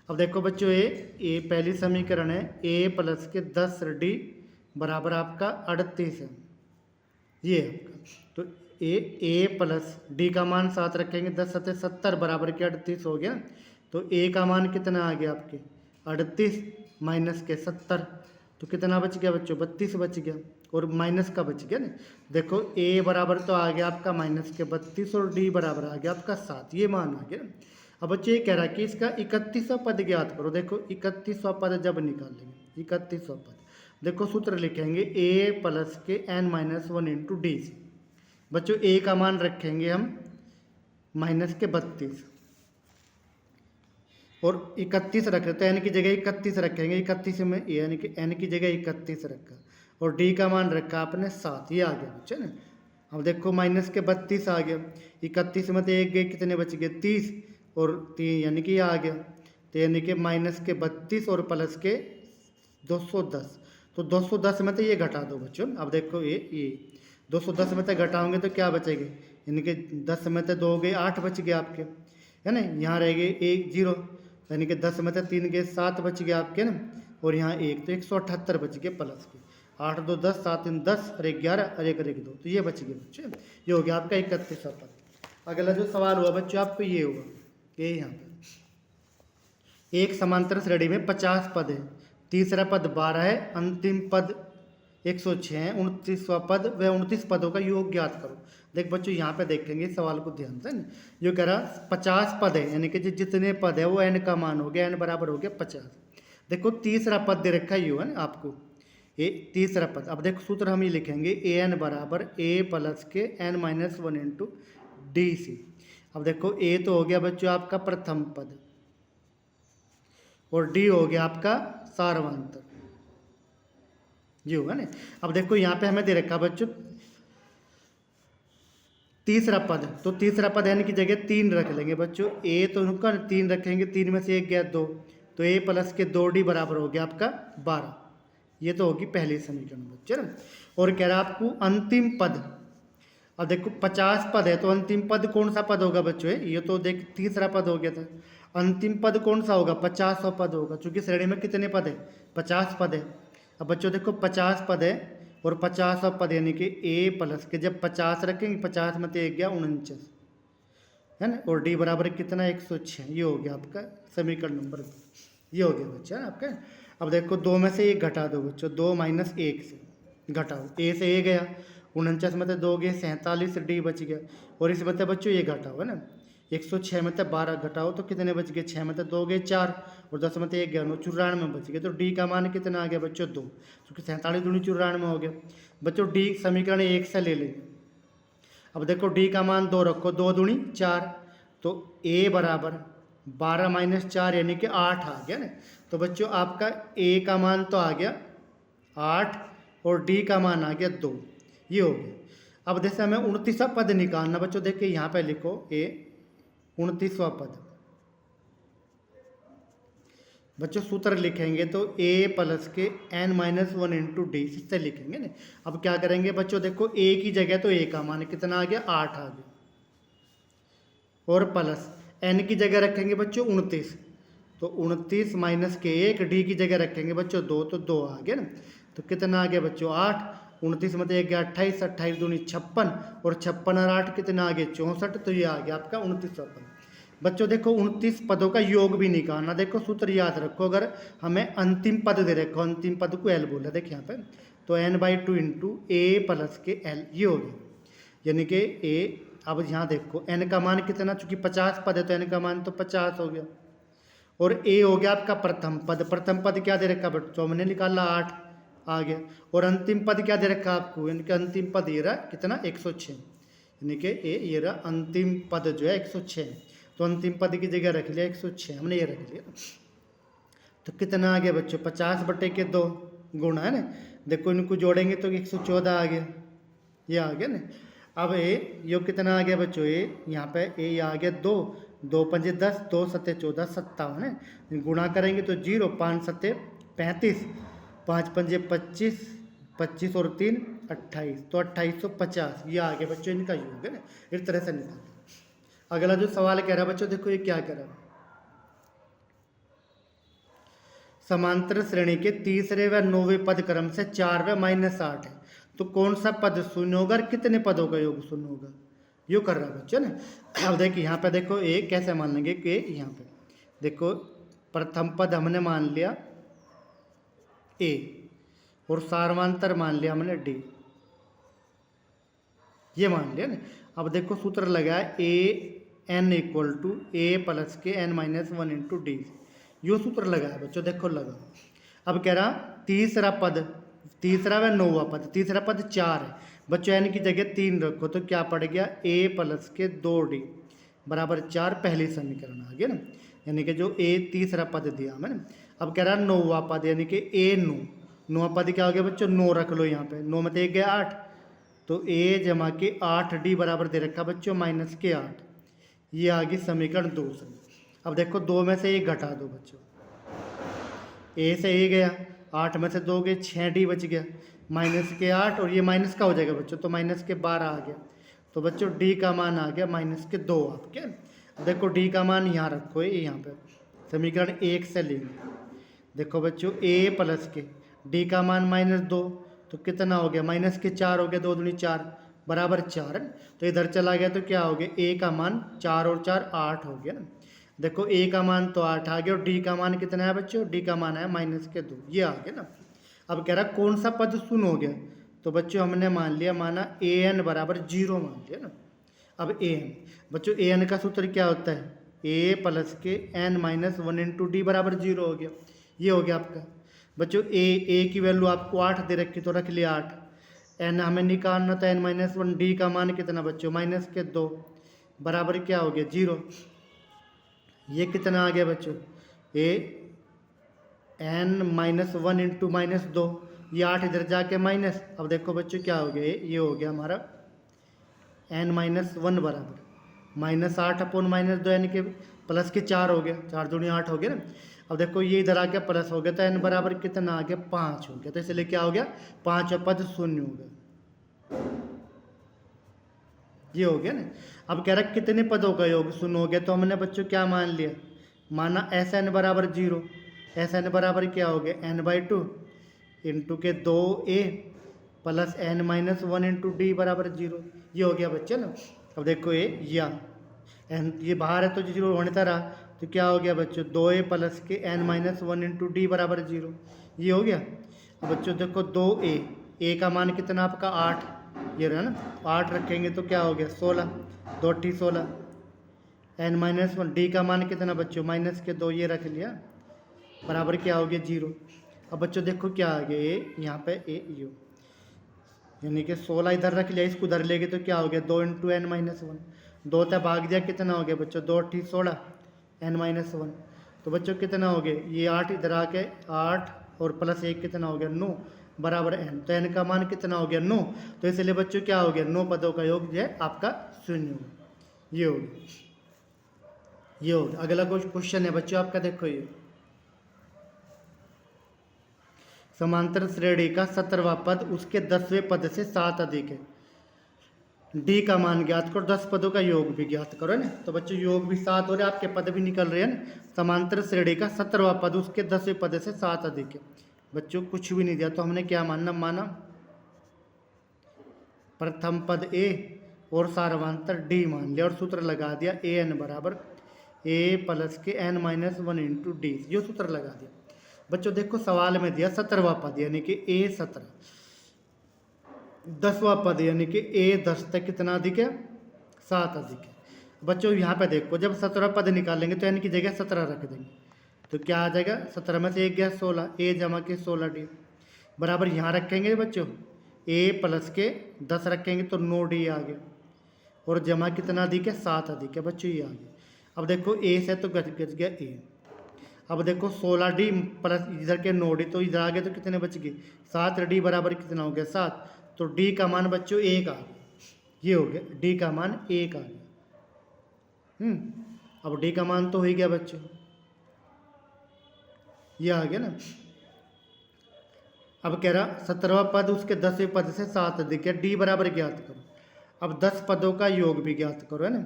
अब देखो बच्चों ए पहली समीकरण है, ए प्लस के 10 डी बराबर आपका 38 है, ये आपका। तो ए प्लस डी का मान 7 रखेंगे, 10 7 70 बराबर के 38 हो गया। तो ए का मान कितना आ गया आपके 38 माइनस के 70, तो कितना बच गया बच्चों, 32 बच गया, और माइनस का बच गया ना। देखो ए बराबर तो आ गया आपका माइनस के 32 और डी बराबर आ गया आपका 7, ये मान आ गया। अब बच्चे ये कह रहा है कि इसका 31वां पद ज्ञात करो। देखो 31वां पद जब निकालेंगे, 31वां पद देखो सूत्र लिखेंगे ए प्लस के एन माइनस 1 इंटू डी से। बच्चों ए का मान रखेंगे हम माइनस के 32 और 31 रख रहे, तो एन की जगह 31 रखेंगे, 31 में यानी कि एन की जगह 31 रखा, और डी का मान रखा आपने 7, ये आ गया बच्चे ना। अब देखो माइनस के 32 आ गया, 31 में तो 1 गए, कितने बच गए 30, और 3 यानी कि ये आ गया, तो यानी कि माइनस के 32 और प्लस के 210, तो 210 में तो ये घटा दो बच्चों। अब देखो ये 210 में तो घटाओगे तो क्या बचेंगे, इनके 10 में तो 2 गए 8 बच गए आपके, है ना। यहाँ रह गए 1 0, यानी कि 10 में तो 3 गए 7 बच गए आपके ना, और यहाँ 1 तो 178 बच गए प्लस के। 8 2 10, 7 3 10, और 1 11, और 1 1 2, तो ये बच गए बच्चे। ये हो गया आपका 31वां पद। अगला जो सवाल हुआ बच्चों आपको ये हुआ, ये यहाँ पर एक समांतर श्रेणी में 50 पद है, तीसरा पद 12 है, अंतिम पद 106 है, 29वां पद व 29 पदों का योग ज्ञात करो। देख बच्चों यहाँ पे देखेंगे सवाल को ध्यान से ना, जो कह रहा 50 पद है, यानी कि जितने पद है वो n का मान हो गया, n बराबर हो गया 50। देखो तीसरा पद दे रखा है, है ना आपको, ये तीसरा पद। अब देखो सूत्र हम ये लिखेंगे ए एन बराबर ए प्लस के n माइनस 1 इंटू डी सी। अब देखो ए तो हो गया बच्चों आपका प्रथम पद, और डी हो गया आपका सार्वंतर, ये होगा ना। अब देखो यहाँ पे हमें दे रखा बच्चों तीसरा पद, तो तीसरा पद n की जगह 3 रख लेंगे बच्चों। ए तो उनका 3 रखेंगे, 3 में से 1 गया 2, तो ए प्लस के 2d बराबर हो गया आपका 12। ये तो होगी पहली समीकरण बच्चे ना। और कह रहा आपको अंतिम पद, अब देखो 50 पद है तो अंतिम पद कौन सा पद होगा बच्चों, ये तो देख तीसरा पद हो गया था, अंतिम पद कौन सा होगा, 50वां पद होगा, क्योंकि श्रेणी में कितने पद है, 50 पद है। अब बच्चों देखो 50 पद है और 50वां पद यानी कि ए प्लस के, जब 50 रखेंगे 50 में तो 1 गया 49, है ना, और डी बराबर कितना 106, ये हो गया आपका समीकरण नंबर, ये हो गया बच्चा आपका। अब देखो 2 में से 1 घटा दो बच्चों, 2 माइनस 1 से घटाओ, ए से ए गया 49 में तो 2 गए 47, डी बच गया, और इसमें तो बच्चों ये घटाओ, है ना, 106 में तो 12 घटाओ तो कितने बच गए, 6 में तो 2 गए 4, और 10 में तो 1 गया 9, 94 बच गए। तो डी का मान कितना आ गया बच्चों 2, क्योंकि 47 दूनी 94 हो गया बच्चों। डी समीकरण 1 से ले लेंगे। अब देखो डी का मान 2 रखो, 2 दूनी 4, तो ए बराबर 12 माइनस 4 यानी कि 8 आ गया ना। तो बच्चों आपका ए का मान तो आ गया 8 और डी का मान आ गया 2, ये हो गया। अब जैसे हमें 29वां पद निकालना बच्चों, देखिए यहाँ पे लिखो ए 29वां पद बच्चों, सूत्र लिखेंगे तो ए प्लस के n माइनस 1 इंटू डी से लिखेंगे ना। अब क्या करेंगे बच्चों, देखो ए की जगह तो ए का मान कितना आ गया 8 आ गया, और प्लस n की जगह रखेंगे बच्चों 29, तो 29 माइनस के 1, डी की जगह रखेंगे बच्चों 2, तो 2 आ गया ना। तो कितना आ गया बच्चों 8, 29 में तो 1 गया 28, 28 दूनी 56, और 56 और 8 कितना आ गया 64, तो ये आ गया आपका 29वां पद। बच्चों देखो 29 पदों का योग भी निकालना, देखो सूत्र याद रखो, अगर हमें अंतिम पद दे रखो, अंतिम पद को एल बोला, देखिए यहाँ पे, तो n/2 इंटू ए प्लस के एल, ये हो गया, यानी कि ए। अब यहाँ देखो n का मान कितना, चूंकि 50 पद है तो n का मान तो 50 हो गया, और ए हो गया आपका प्रथम पद। प्रथम पद क्या दे रखा बच्चों, हमने निकाला 8 आ गया, और अंतिम पद क्या दे रखा आपको, यानी कि अंतिम पद ये रहा कितना 106, यानी कि ये रहा अंतिम पद जो है 106, तो अंतिम पद की जगह रख लिया 106, हमने ये रख लिया। तो कितना आ गया बच्चों 50/2 गुणा, है ना, देखो इनको जोड़ेंगे तो 114 आ गया, ये आ गया ना। अब ये कितना आ गया बच्चों, ये यहाँ पे ये आ गया 2, 2 पंजे 10, 2 सत्ते 14, 57 है, गुणा करेंगे तो 0, 5 सत्ते 35, 5 पंजे 25, 25 और 3 28, तो 2850, ये आ गया बच्चों इनका योग, है ना। इस तरह से निकाल। अगला जो सवाल कह रहा है बच्चों, देखो ये क्या कह रहा है, समांतर श्रेणी के तीसरे व 9वें पद क्रम से 4 व माइनस 8 है, तो कौन सा पद शून्य होगा और कितने पदों का योग शून्य होगा, यो कर रहा है बच्चों ना। अब देखिए यहाँ पे देखो ए कैसे मान लेंगे कि यहाँ पे देखो प्रथम पद हमने मान लिया ए, और सार्वंतर मान लिया हमने डी, ये मान लिया ना। अब देखो सूत्र लगा A N equal to A plus के n माइनस 1 इंटू डी, यो सूत्र लगा है बच्चों, देखो लगा। अब कह रहा तीसरा पद, तीसरा व 9वां पद, तीसरा पद 4 है बच्चों, n की जगह 3 रखो तो क्या पड़ गया a प्लस के 2d बराबर 4, पहली समीकरण आ गया ना, यानी कि जो a तीसरा पद दिया हमें ना। अब कह रहा 9वां पद यानी कि a 9, 9वां पद क्या हो गया बच्चों 9 रख लो यहाँ पे, 9 में तो 1 गया 8, तो a जमा के 8d बराबर दे रखा बच्चों माइनस के 8, ये आ गई समीकरण 2। अब देखो 2 में से 1 घटा दो बच्चों, ए से ए गया, 8 में से 2 गए 6D बच गया, माइनस के 8 और ये माइनस का हो जाएगा बच्चों, तो माइनस के 12 आ गया। तो बच्चों D का मान आ गया माइनस के 2 आपके। देखो D का मान यहाँ रखो, ये यहाँ पे समीकरण 1 से लेंगे। देखो बच्चों A प्लस के D का मान -2, तो कितना हो गया माइनस के 4 हो गया, 2 दूनी 4 बराबर 4। तो इधर चला गया तो क्या हो गया, A का मान 4 और 4 8 हो गया ना। देखो A का मान तो 8 आ गया और D का मान कितना है बच्चों, D का मान है -2, ये आ गया ना। अब कह रहा कौन सा पद शून्य हो गया, तो बच्चों हमने मान लिया माना an बराबर 0 मान लिया ना। अब an बच्चों an का सूत्र क्या होता है, a प्लस के n-1 इंटू डी बराबर 0 हो गया, ये हो गया आपका। बच्चों a की वैल्यू आपको 8 दे रखी, तो रख लिया 8, n हमें निकालना था n-1, d का मान कितना बच्चों -2 बराबर क्या हो गया 0। ये कितना आ गया बच्चों, a n-1 इंटू -2, ये 8 इधर जाके माइनस। अब देखो बच्चों क्या हो गया, ये हो गया हमारा n-1 बराबर -8 अपॉन -2 यानी कि प्लस के 4 हो गया, 4 दूनी 8 हो गया ना। अब देखो ये इधर आ गया प्लस हो गया, तो n बराबर कितना आ गया 5 हो गया, तो इसलिए क्या हो गया 5 पद शून्य हो गया, ये हो गया ना। अब कह रहा कितने पदों का योग शून्य हो गया, तो हमने बच्चों क्या मान लिया, माना Sn बराबर 0, Sn बराबर क्या हो गया n/2 इंटू के 2a plus n-1 into D बराबर 0, ये हो गया बच्चे ना। अब देखो ये बाहर है तो 0 होने था रहा, तो क्या हो गया बच्चों 2a प्लस के n-1 इंटू डी बराबर 0, ये हो गया। अब बच्चों देखो 2a का मान कितना आपका 8, ये रहा ना, 8 रखेंगे तो क्या हो गया 16, 2 × 16, n-1 डी का मान कितना बच्चों -2, ये रख लिया बराबर क्या हो गया 0। अब बच्चों देखो क्या आ गया, ये यहाँ पे यू यानी कि 16 इधर रख लिया, इसको उधर ले गए तो क्या हो गया 2 × n-1, 2 तक भाग दिया, कितना हो गया बच्चों 2 × 16 n-1, तो बच्चों कितना हो गया, ये 8 इधर आके 8 और प्लस 1 कितना हो गया 9 बराबर n, तो n का मान कितना हो गया 9, तो इसलिए बच्चों क्या हो गया 9 पदों का योग जो है आपका शून्य होगा, ये हो गया, ये हो गया। अगला क्वेश्चन है बच्चों आपका, देखो ये समांतर श्रेणी का 17वां पद उसके 10वें पद से 7 अधिक है, डी का मान ज्ञात करो, 10 पदों का योग भी ज्ञात करो ना। तो बच्चों योग भी 7 हो रहे, आपके पद भी निकल रहे हैं ना। समांतर श्रेणी का 17वां पद उसके 10वें पद से 7 अधिक है, बच्चों कुछ भी नहीं दिया, तो हमने क्या माना प्रथम पद ए और सार्वधातुक डी मान लिया और सूत्र लगा दिया an बराबर a प्लस के n-1 इंटू डी, ये सूत्र लगा दिया। बच्चों देखो सवाल में दिया 17वां पद यानी कि a17, 10वां पद यानी कि a10 तक कितना अधिक है 7 अधिक है। बच्चों यहाँ पे देखो जब 17वां पद निकालेंगे तो n की जगह 17 रख देंगे, तो क्या आ जाएगा 17 में से 1 गया 16, a जमा के 16d बराबर यहाँ रखेंगे बच्चों a प्लस के 10 रखेंगे तो 9d आ गया, और जमा कितना अधिक है 7 अधिक है बच्चों, ये आ गया। अब देखो a से तो गच गया a, अब देखो 16d प्लस इधर के 9d, तो इधर आ गए तो कितने बच गए 7d बराबर कितना हो गया 7, तो d का मान बच्चों 1 आ गया, ये हो गया d का मान 1 आ गया। अब d का मान तो हो ही गया बच्चों, ये आ गया ना। अब कह रहा 17वां पद उसके 10वें पद से 7 अधिक है, d बराबर ज्ञात करो। अब 10 पदों का योग भी ज्ञात करो, है ना,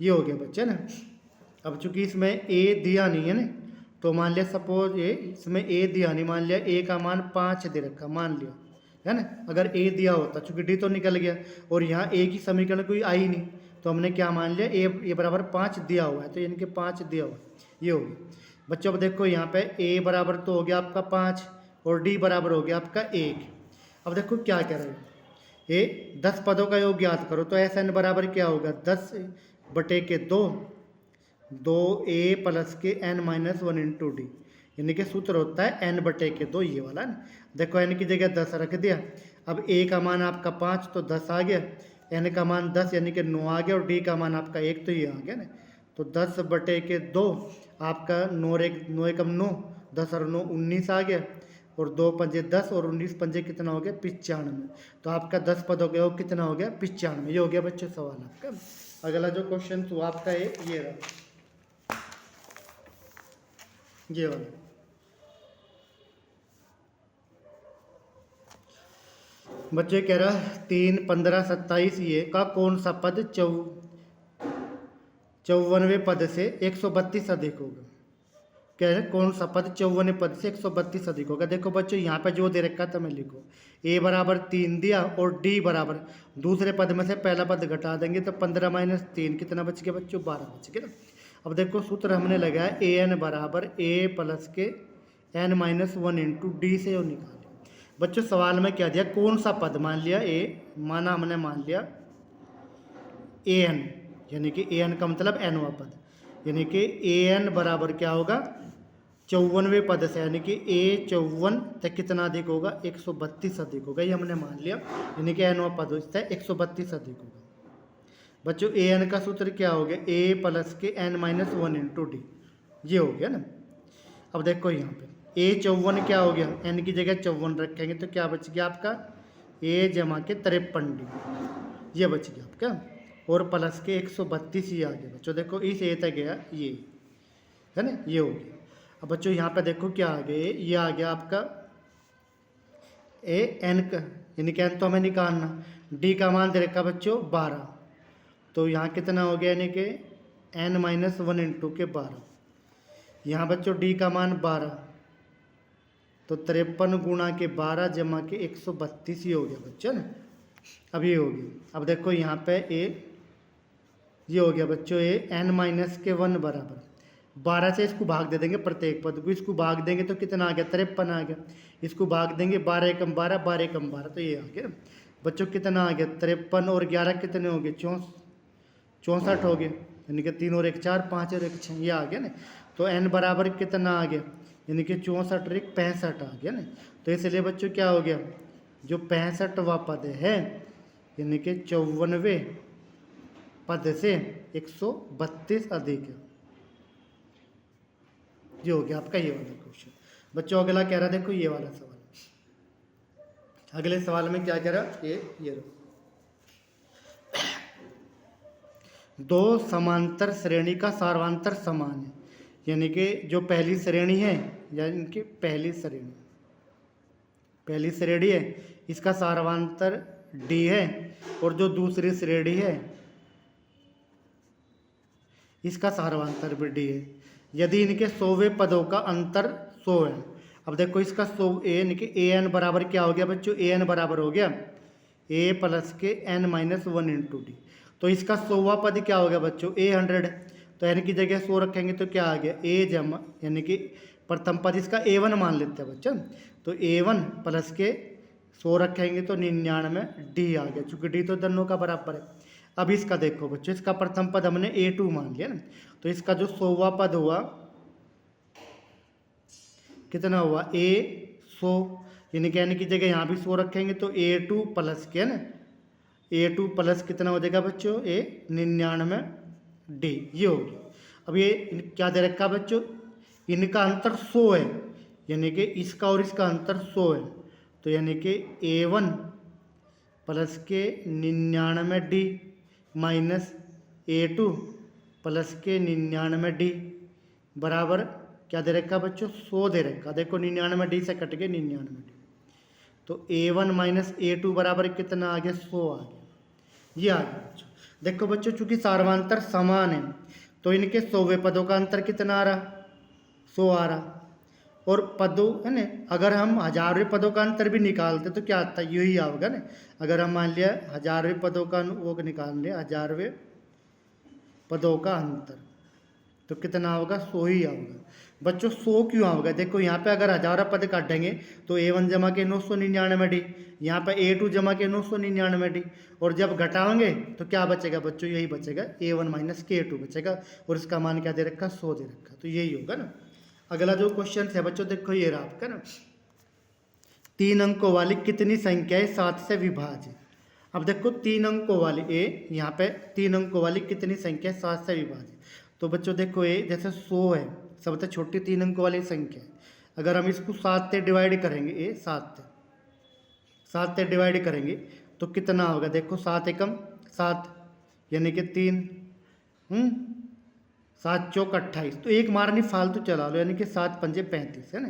ये हो गया बच्चे ना। अब चूंकि इसमें a दिया नहीं है ना, तो मान लिया सपोज इसमें a दिया नहीं, मान लिया a का मान 5 दे रखा, मान लिया है ना। अगर a दिया होता, चूंकि d तो निकल गया और यहाँ a की समीकरण कोई आई नहीं, तो हमने क्या मान लिया a बराबर 5 दिया हुआ है, तो यानी कि 5 दिया हुआ है, ये हो गया। बच्चों अब देखो यहाँ पे a बराबर तो हो गया आपका 5 और d बराबर हो गया आपका 1। अब देखो क्या कह रहे हैं, ये 10 पदों का योग ज्ञात करो, तो Sn बराबर क्या होगा 10/2 2a प्लस के n-1 इंटू डी, यानी कि सूत्र होता है n/2, ये वाला ना। देखो n की जगह 10 रख दिया, अब a का मान आपका 5 तो 10 आ गया, n का मान 10 यानी कि 9 आ गया, और d का मान आपका 1 तो ये आ गया ना। तो 10/2 आपका 9 एकम 9, 10 और 9 19 आ गया, और 2 पंजे 10 और 19 पंजे कितना हो गया 95। तो आपका 10 पदों का योग कितना हो गया 95, ये हो गया बच्चों सवाल आपका। अगला जो क्वेश्चन तो आपका ये रहा, ये वाला बच्चे कह रहा 3, 15, 27 ये का कौन सा पद 54वें पद से 132 अधिक होगा। कह रहे कौन सा पद 54वें पद से 132 अधिक होगा। देखो बच्चों यहाँ पे जो दे रखा था मैं लिखो, a बराबर 3 दिया और d बराबर दूसरे पद में से पहला पद घटा देंगे तो 15 माइनस 3 कितना बच गया बच्चों 12 बच गया ना। अब देखो सूत्र हमने लगाया ए एन बराबर a प्लस के n माइनस 1 इंटू डी से निकाले। बच्चों सवाल में क्या दिया, कौन सा पद मान लिया a, माना हमने मान लिया ए एन, यानी कि ए एन का मतलब nवां पद, यानी कि ए एन बराबर क्या होगा 54वें पद से, यानी कि a 54 तक कितना अधिक होगा 132 अधिक होगा, ये हमने मान लिया, यानी कि nवां पद होता है 132 अधिक होगा। बच्चों ए एन का सूत्र क्या हो गया a प्लस के n माइनस 1 इंटू डी, ये हो गया ना। अब देखो यहाँ पे a 54 क्या हो गया, n की जगह 54 रखेंगे तो क्या बच गया आपका a जमा के 53 डी, ये बच गया आपका, और प्लस के 132 ही आ गया बच्चों। देखो इस a तक गया ये है ना, ये हो गया। अब बच्चों यहाँ पे देखो क्या आ गया, ये आ गया आपका ए एन का, यानी कि एन तो हमें निकालना, डी का मान दे रखा बच्चों 12, तो यहाँ कितना हो गया यानी कि एन माइनस 1 इंटू के 12, यहाँ बच्चों डी का मान 12, तो 53 गुणा के 12 जमा के 132 ही हो गया बच्चों ना। अब ये हो गया। अब देखो यहाँ पे ये हो गया बच्चों ए एन माइनस के 1 बराबर 12 से इसको भाग दे देंगे प्रत्येक पद को, इसको भाग देंगे तो कितना आ गया 53 आ गया, इसको भाग देंगे 12 एकम 12, 12 एकम 12, तो ये आ गया बच्चों कितना आ गया 53, और 11 कितने हो गए 64 हो गए, यानी कि 3 और 1 4, 5 और 1 6, ये आ गया ना। तो n बराबर कितना आ गया, यानी कि 64 और 1 65 आ गया ना। तो इसलिए बच्चों क्या हो गया, जो 65वां पद है यानी कि 54वें पद से 132 अधिक है, ये हो गया आपका ये वाला क्वेश्चन। बच्चों अगला कह रहा देखो ये वाला सवाल, अगले सवाल में क्या कह रहा ये दो समांतर श्रेणी का सार्वांतर समान है, यानी कि जो पहली श्रेणी है, यानी कि पहली श्रेणी है इसका सार्वांतर d है, और जो दूसरी श्रेणी है इसका सार्वांतर भी d है, यदि इनके 100वें पदों का अंतर 100 है। अब देखो इसका 100 यानी कि ए एन बराबर क्या हो गया बच्चों, ए एन बराबर हो गया a प्लस के n माइनस 1 इंटू डी, तो इसका 100वां पद क्या हो गया बच्चों a 100 है, तो n की जगह 100 रखेंगे तो क्या आ गया a जमा, यानी कि प्रथम पद इसका a1 मान लेते हैं बच्चों, तो a1 प्लस के 100 रखेंगे तो 99 डी आ गया, चूंकि डी तो दोनों का बराबर है। अब इसका देखो बच्चों, इसका प्रथम पद हमने a2 मान लिया ना, तो इसका जो 100वां पद हुआ कितना हुआ a100, यानी कि n की जगह यहाँ भी 100 रखेंगे तो a2 प्लस के है ना, a2 प्लस कितना हो जाएगा बच्चों a 99 डी, ये हो गया। अब ये क्या दे रखा बच्चों, इनका अंतर 100 है, यानी कि इसका और इसका अंतर 100 है, तो यानी कि a1 प्लस के 99 डी माइनस a2 प्लस के 99 डी बराबर क्या दे रखा बच्चों 100 दे रखा, देखो 99 डी से कट गए 99 डी, तो a1 माइनस a2 बराबर कितना आ गया 100 आ गया, ये आ गया बच्चों। देखो बच्चों चूंकि सार्वांतर समान है तो इनके 100वें पदों का अंतर कितना आ रहा 100 आ रहा, और पदों है ना, अगर हम 1000वें पदों का अंतर भी निकालते तो क्या आता है यही आओगा ना। अगर हम मान लिया 1000वें पदों का वो निकाल लिया 1000वें पदों का अंतर तो कितना होगा 100 ही आओगा बच्चों। 100 क्यों आओगा, देखो यहाँ पे अगर 1000 पद काटेंगे तो a1 जमा के 999 डी, यहाँ पे a2 जमा के 999 डी, और जब घटाओगे तो क्या बचेगा बच्चों, यही बचेगा a1 माइनस k2 बचेगा, और इसका मान क्या दे रखा 100 दे रखा, तो यही होगा ना। अगला जो क्वेश्चन है बच्चों देखो ये रहा आपका ना, 3 अंकों वाली कितनी संख्याएं 7 से विभाज्य। अब देखो 3 अंकों वाली यहाँ पे 3 अंकों वाली कितनी संख्या 7 से विभाज्य, तो बच्चों देखो जैसे 100 है सबसे छोटी 3 अंकों वाली संख्या है, अगर हम इसको 7 से डिवाइड करेंगे 7 से डिवाइड करेंगे तो कितना होगा, देखो 7 एकम 7 यानी कि 3 7 चौक 28, तो एक मारनी फालतू चला लो, यानी कि 7 पंजे 35 है ना,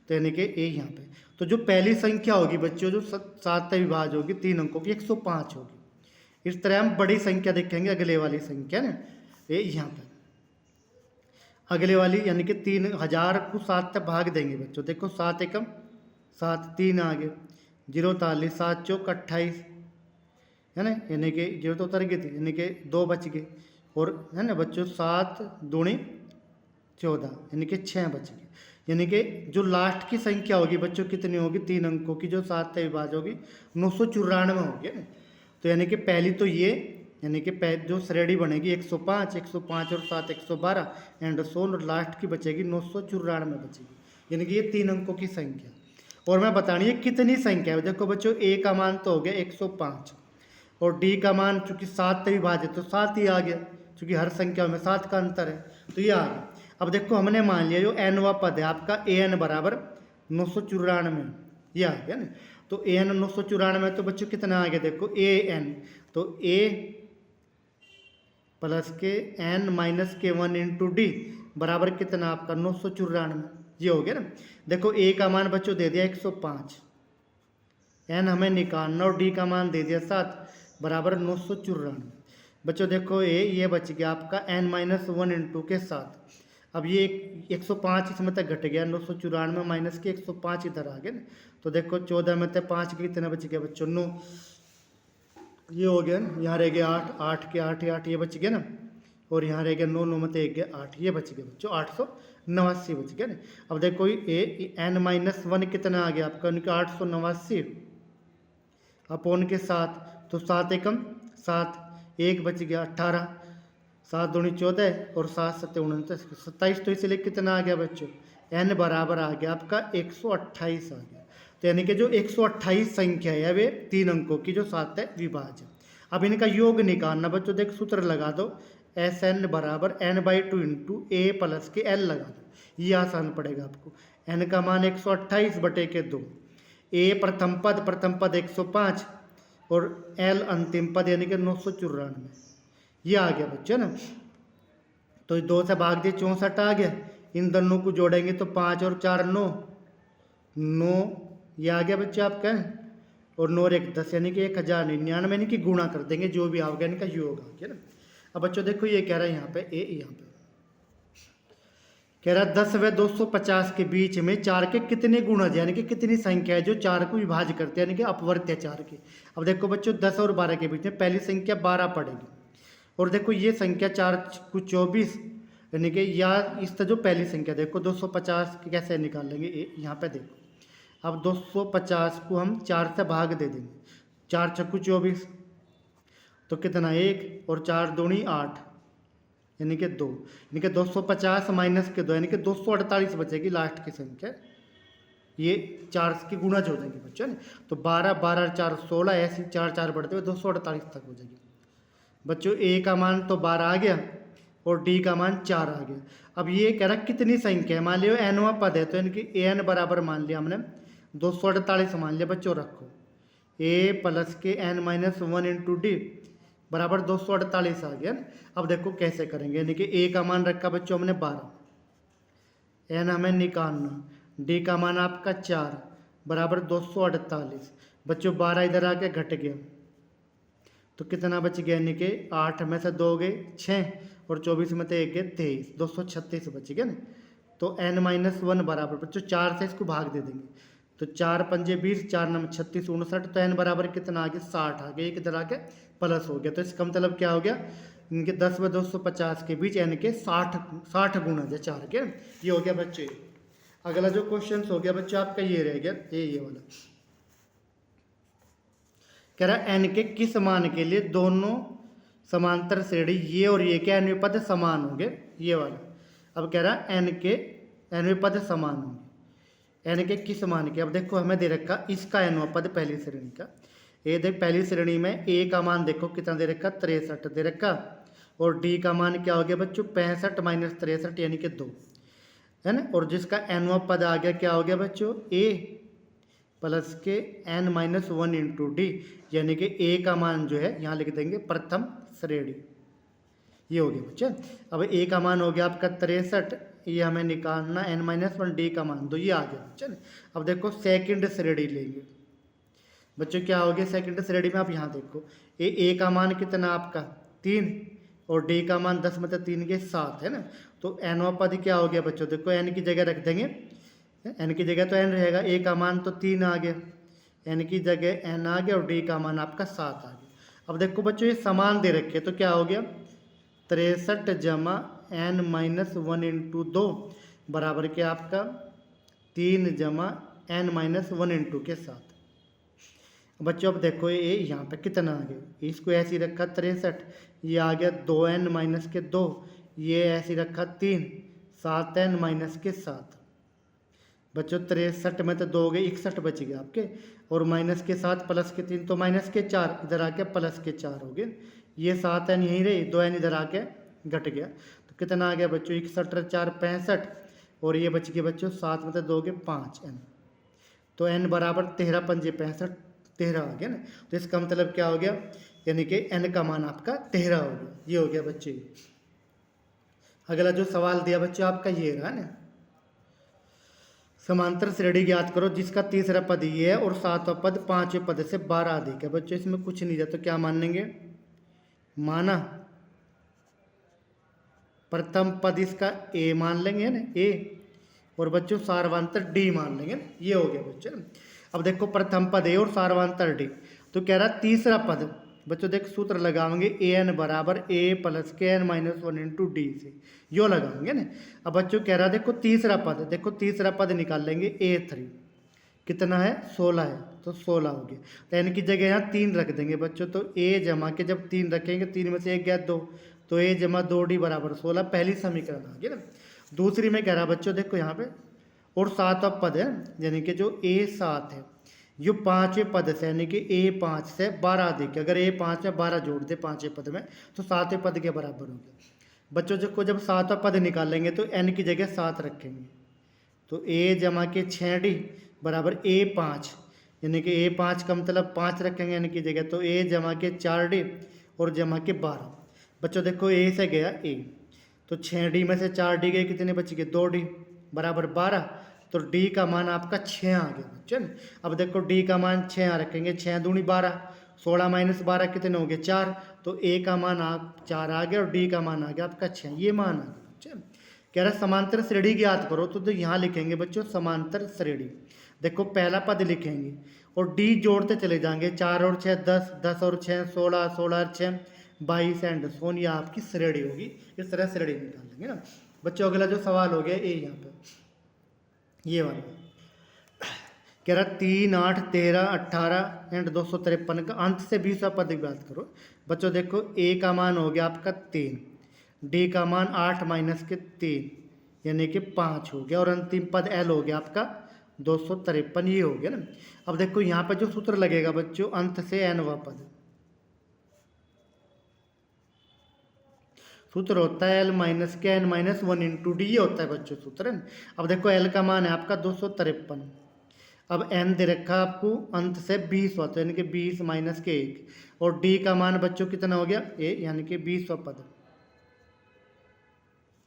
तो यानी कि ए यहाँ पे। तो जो पहली संख्या होगी बच्चों, जो 7 से विभाज्य होगी 3 अंकों की, 105 होगी। इस तरह हम बड़ी संख्या देखेंगे, अगले वाली संख्या ना, ये यहाँ पे अगले वाली, यानी कि 3000 को 7 से भाग देंगे बच्चों। देखो 7 एकम 7, 3 आ गए, 0 ताली, 7 चौक 28 है ना, यानी कि 0 तो उतर गई थी, यानी कि 2 बच गए। और है ना बच्चों 7 दूनी 14, यानी कि 6 बच गए। यानी कि जो लास्ट की संख्या होगी बच्चों कितनी होगी, 3 अंकों की, जो 7 से विभाज्य होगी 994 होगी ना। तो यानी कि पहली तो ये, यानी कि जो श्रेणी बनेगी 105, 105 और 7 112 एंड सोन, और लास्ट की बचेगी 994 बचेगी, यानी कि ये 3 अंकों की संख्या। और मैं बतानी है कितनी संख्या है। देखो बच्चों ए का मान तो हो गया 105, और डी का मान चूंकि 7 से विभाज्य तो 7 ही आ गया, चूंकि हर संख्या में 7 का अंतर है, तो ये आ गया। अब देखो हमने मान लिया जो एनवा पद है आपका, ए एन बराबर 994, ये आ गया ना। तो ए एन 994, तो बच्चों कितना आ गया, देखो ए एन, तो ए प्लस के एन माइनस के 1 इंटू डी बराबर कितना आपका 994, ये हो गया ना। देखो ए का मान बच्चों दे दिया 105, एन हमें निकालना, और डी का मान दे दिया 7 बराबर 994। बच्चों देखो ये बच गया आपका एन माइनस 1 इंटू के 7। अब ये 105 इसमें तक घट गया, 994 माइनस के 105 इधर आ गया ना। तो देखो 14 में तक 5 के कितना बच गया बच्चों, 9, ये हो गया ना। यहाँ रह गया 8, 8 के 8 8 ये बच गया ना, और यहाँ रह गया 9, 9 में 1 गया 8, ये बच गया बच्चों 889 बच गया ना। अब देखो ए एन माइनस 1 कितना आ गया आपका, उनका 889 अपोन के 7, तो 7 एकम 7, 1 बच गया 18, 7 दूनी 14 और 7 7 29 27। तो इसलिए कितना आ गया बच्चों, एन बराबर आ गया आपका 128 आ गया। तो यानी कि जो 128 संख्या है वे 3 अंकों की, जो 7 है विभाज्य। अब इनका योग निकालना बच्चों, देख सूत्र लगा दो, एस एन बराबर n/2 इंटू ए प्लस के एल लगा दो, ये आसान पड़ेगा आपको। एन का मान 128 बटे के 2, ए प्रथम पद 105 और एल अंतिम पद यानी कि 994, ये आ गया बच्चों ना। तो 2 से भाग दिए 64 आ गया, इन दोनों को जोड़ेंगे तो 5 और 4 9, 9 ये आ गया बच्चे आपका, और 9 और 1 10, यानी कि 1099, यानी कि गुणा कर देंगे, जो भी आओगे इनका योग आ गया ना। अब बच्चों देखो ये कह रहा है यहाँ पे यहाँ पे कह रहा है 10 व 250 के बीच में 4 के कितने गुणज, यानी कि कितनी संख्या है जो 4 को विभाज्य करते हैं, यानी कि अपवर्त्य 4 के। अब देखो बच्चों 10 और 12 के बीच में पहली संख्या 12 पड़ेगी, और देखो ये संख्या 4 को 24, यानी कि या इस जो पहली संख्या देखो 250 कैसे निकाल लेंगे, यहाँ पे देखो। अब 250 को हम 4 से भाग दे देंगे, 4 छक्कू 24, तो कितना 1 और 4 दूनी 8, यानी कि 2, यानी कि 250 माइनस के 2, यानी कि 248 बचेगी लास्ट की संख्या। ये 4 की गुणज हो जाएगी बच्चों ने। तो 12 12 4 16, ऐसे 4 4 बढ़ते हुए 248 तक हो जाएगी बच्चों। ए का मान तो 12 आ गया और डी का मान 4 आ गया। अब ये कह रहा कितनी संख्या है, मान लियो एनवा पद है, तो इनकी ए एन बराबर मान लिया हमने 248 मान लिया बच्चों। रखो ए प्लस के एन माइनस 1 इंटू डी बराबर 248 आ गया। अब देखो कैसे करेंगे, यानी कि ए का मान रखा बच्चों हमने 12, एन हमें निकालना, डी का मान आपका 4 बराबर 248 बच्चों। 12 इधर आके घट गया तो कितना बच गया, यानी कि 8 में से 2 गए 6 और 24 में से 1 गए 23, 236 बच गया ना। तो n माइनस 1 बराबर बच्चों 4 से इसको भाग दे देंगे, तो 4 पंजे 20, 4 9 36 59, तो n बराबर कितना आ गया 60 आ गया, एक इधर आके प्लस हो गया। तो इसका मतलब क्या हो गया, इनके 10 व 250 के बीच n के 60 गुणज है 4 के, ये हो गया बच्चे। अगला जो क्वेश्चन हो गया बच्चों आपका ये रह गया, ये वाला कह रहा n के किस मान के लिए दोनों समांतर श्रेणी ये और ये के n पद समान होंगे, ये वाला। अब कह रहा n के n पद समान होंगे, n के किस मान के। अब देखो हमें दे रखा इसका n पद पहली श्रेणी का, ये देख पहली श्रेणी में a का मान देखो कितना दे रखा 63 दे रखा, और d का मान क्या हो गया बच्चों 65 माइनस 63 यानी कि 2 है ना। और जिसका n पद आ गया क्या हो गया बच्चों a प्लस के n माइनस 1 इंटू डी, यानी कि a का मान जो है यहाँ लिख देंगे प्रथम श्रेणी, ये हो गया बच्चे। अब a का मान हो गया आपका 63, ये हमें निकालना n-1 डी का मान दो, ये आ गया बच्चों। अब देखो सेकंड श्रेणी लेंगे बच्चों, क्या हो गया सेकंड श्रेणी में। आप यहाँ देखो ए का मान कितना आपका 3 और डी का मान 10 मतलब 3 के 7 है ना। तो एनवा पद क्या हो गया बच्चों, देखो एन की जगह रख देंगे, एन की जगह तो एन रहेगा, ए का मान तो 3 आ गया, एन की जगह एन आ गया और डी का मान आपका 7 आ गया। अब देखो बच्चों ये समान दे रखे तो क्या हो गया 63 जमा n-1 इंटू 2 बराबर के आपका 3 जमा n-1 इंटू के 7। बच्चों अब देखो ये यहाँ पे कितना आ गया, इसको ऐसे ही रखा 63, ये आ गया 2n-2, ये ऐसे रखा 3, 7n-7। बच्चों 63 में तो 2 हो गए 61 बच गए आपके, और माइनस के 7 प्लस के 3 तो माइनस के 4, इधर आके प्लस के 4 हो गए। ये 7n यहीं रही, 2n इधर आके घट गया, तो कितना आ गया बच्चों 61 4 65, और ये बच गए बच्चों 7 में तो 2 गए 5n, तो n बराबर 13 पंजे 65, 13 आ गया ना। तो इसका मतलब क्या हो गया, यानी कि n का मान आपका 13 हो गया। ये हो गया बच्चे। अगला जो सवाल दिया बच्चों आपका ये रहा ना, समांतर श्रेणी ज्ञात करो जिसका तीसरा पद ये है और सातवां पद पांचवें पद से 12 अधिक है। बच्चों इसमें कुछ नहीं दिया तो क्या मान लेंगे, माना प्रथम पद इसका ए मान लेंगे ना ए, और बच्चों सार्वंतर डी मान लेंगे ना, ये हो गया बच्चों। अब देखो प्रथम पद ए और सार्वंतर डी, तो कह रहा तीसरा पद बच्चों देख सूत्र लगाएंगे ए एन बराबर ए प्लस के n-1 इंटू डी से, यो लगाएंगे ना। अब बच्चों कह रहा देखो तीसरा पद, देखो तीसरा पद निकाल लेंगे a3 कितना है 16 है, तो 16 हो गया, तो n की जगह यहाँ 3 रख देंगे बच्चों, तो a जमा के जब 3 रखेंगे 3 में से 1 गया 2, तो a जमा 2d बराबर 16, पहली समीकरण आ गया ना। दूसरी में कह रहा बच्चों देखो यहाँ पे और सातवां पद है, यानी कि जो a7 है यो पांचवें पद से, यानी कि a5 से 12 अधिक, अगर a5 में 12 जोड़ दे पांचवें पद में तो सातवें पद के बराबर हो गया। बच्चों को जब सातवां पद निकालेंगे तो n की जगह 7 रखेंगे, तो a जमा के 6d बराबर a5, यानी कि a5 का मतलब 5 रखेंगे n की जगह, तो a जमा के 4d और जमा के 12। बच्चों देखो a से गया a, तो 6d में से 4d गए कितने बच गए 2d बराबर 12, तो d का मान आपका 6 आ गया बच्चों। अब देखो d का मान 6 रखेंगे, 6 दूनी 12, 16 माइनस 12 कितने हो गए 4, तो a का मान 4 आ गया और d का मान आ गया आपका 6, ये मान आ गया बच्चों। कह रहा समांतर श्रेणी ज्ञात करो, तो यहाँ लिखेंगे बच्चों समांतर श्रेणी। देखो पहला पद लिखेंगे और d जोड़ते चले जाएंगे, 4 और 6 10, 10 और 6 16, 16 और 6 22 एंड सोन, ये आपकी श्रेणी होगी। इस तरह श्रेणी निकाल लेंगे ना बच्चों। अगला जो सवाल हो गया ये यहाँ पे ये वाला कह रहा 3 8 13 18 एंड 253 का अंत से 20वां पद ज्ञात करो। बच्चों देखो a का मान हो गया आपका 3, d का मान 8 माइनस के 3 यानी कि 5 हो गया, और अंतिम पद l हो गया आपका 253, ये हो गया ना। अब देखो यहाँ पर जो सूत्र लगेगा बच्चों अंत से nवां पद, सूत्र होता है l माइनस के n-1 इंटू डी, ये होता है बच्चों सूत्र। अब देखो l का मान है आपका 253, अब n दे रखा आपको अंत से 20 होता है, यानी कि 20 माइनस के 1, और d का मान बच्चों कितना हो गया a, यानी कि 20वां पद,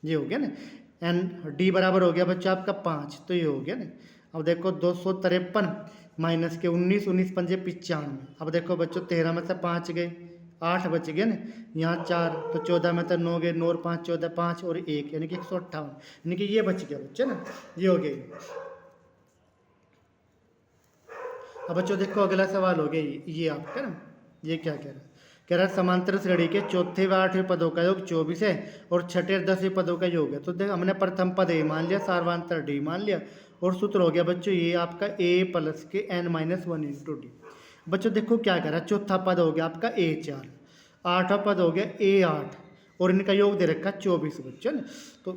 ये हो गया ना। n d बराबर हो गया बच्चों आपका 5, तो ये हो गया ना। अब देखो 253 माइनस के 19, 19 पंजे 95। अब देखो बच्चों 13 में से 5 गए 8 बच गए ना, यहाँ 4 तो 14 में तो 9 गए, 9 और 5 14, 5 और 1 यानी कि 158, यानी कि ये बच गया बच्चे ना, ये हो गया। अब बच्चों देखो अगला सवाल हो गया ये आपका ना, ये क्या कह रहा है समांतर श्रेणी के चौथे व 8वें पदों का योग 24 है और छठे और 10वें पदों का योग है। तो देखो हमने प्रथम पद ए मान लिया, सार्वंतर डी मान लिया, और सूत्र हो गया बच्चों ये आपका a प्लस के n-1 इंटू डी। बच्चों देखो क्या कह रहा है, चौथा पद हो गया आपका a4, आठवां पद हो गया a8, और इनका योग दे रखा 24 बच्चों ने। तो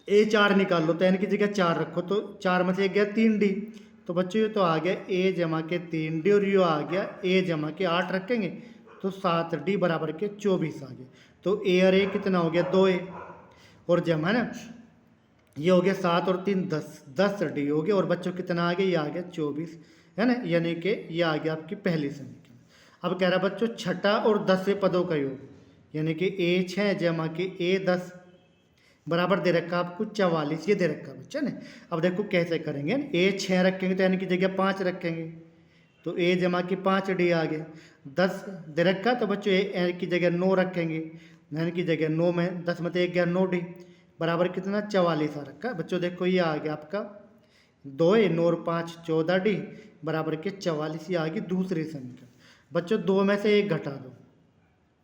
a4 निकाल लो, तो n की जगह 4 रखो, तो 4 में से एक गया 3d, तो बच्चों ये तो आ गया a जमा के 3d, और ये आ गया a जमा के 8 रखेंगे तो 7d बराबर के 24 आ गया। तो a और a कितना हो गया 2a, और जमा ना ये हो गया 7 और 3 10, 10d हो गया, और बच्चों कितना आ गया ये आ गया 24 है ना, यानी कि ये आ गया आपकी पहली समीकरण। अब कह रहा बच्चों छठा और 10वें पदों का योग, यानी कि a6 जमा के a10, बराबर दे रखा आपको 44, ये दे रखा बच्चा ने। अब देखो कैसे करेंगे, ए 6 रखेंगे तो एन की जगह 5 रखेंगे, तो ए जमा की 5 डी आ गया। 10 दे रखा तो बच्चों एन की जगह 9 रखेंगे, एन की जगह 9 में 10 में तो 1 गया 9 डी, बराबर कितना 44 आ रखा बच्चों। देखो ये आ गया आपका 2 9 और 5 14 डी बराबर के 44, ये आ गई दूसरी संख्या। बच्चों 2 में से 1 घटा दो,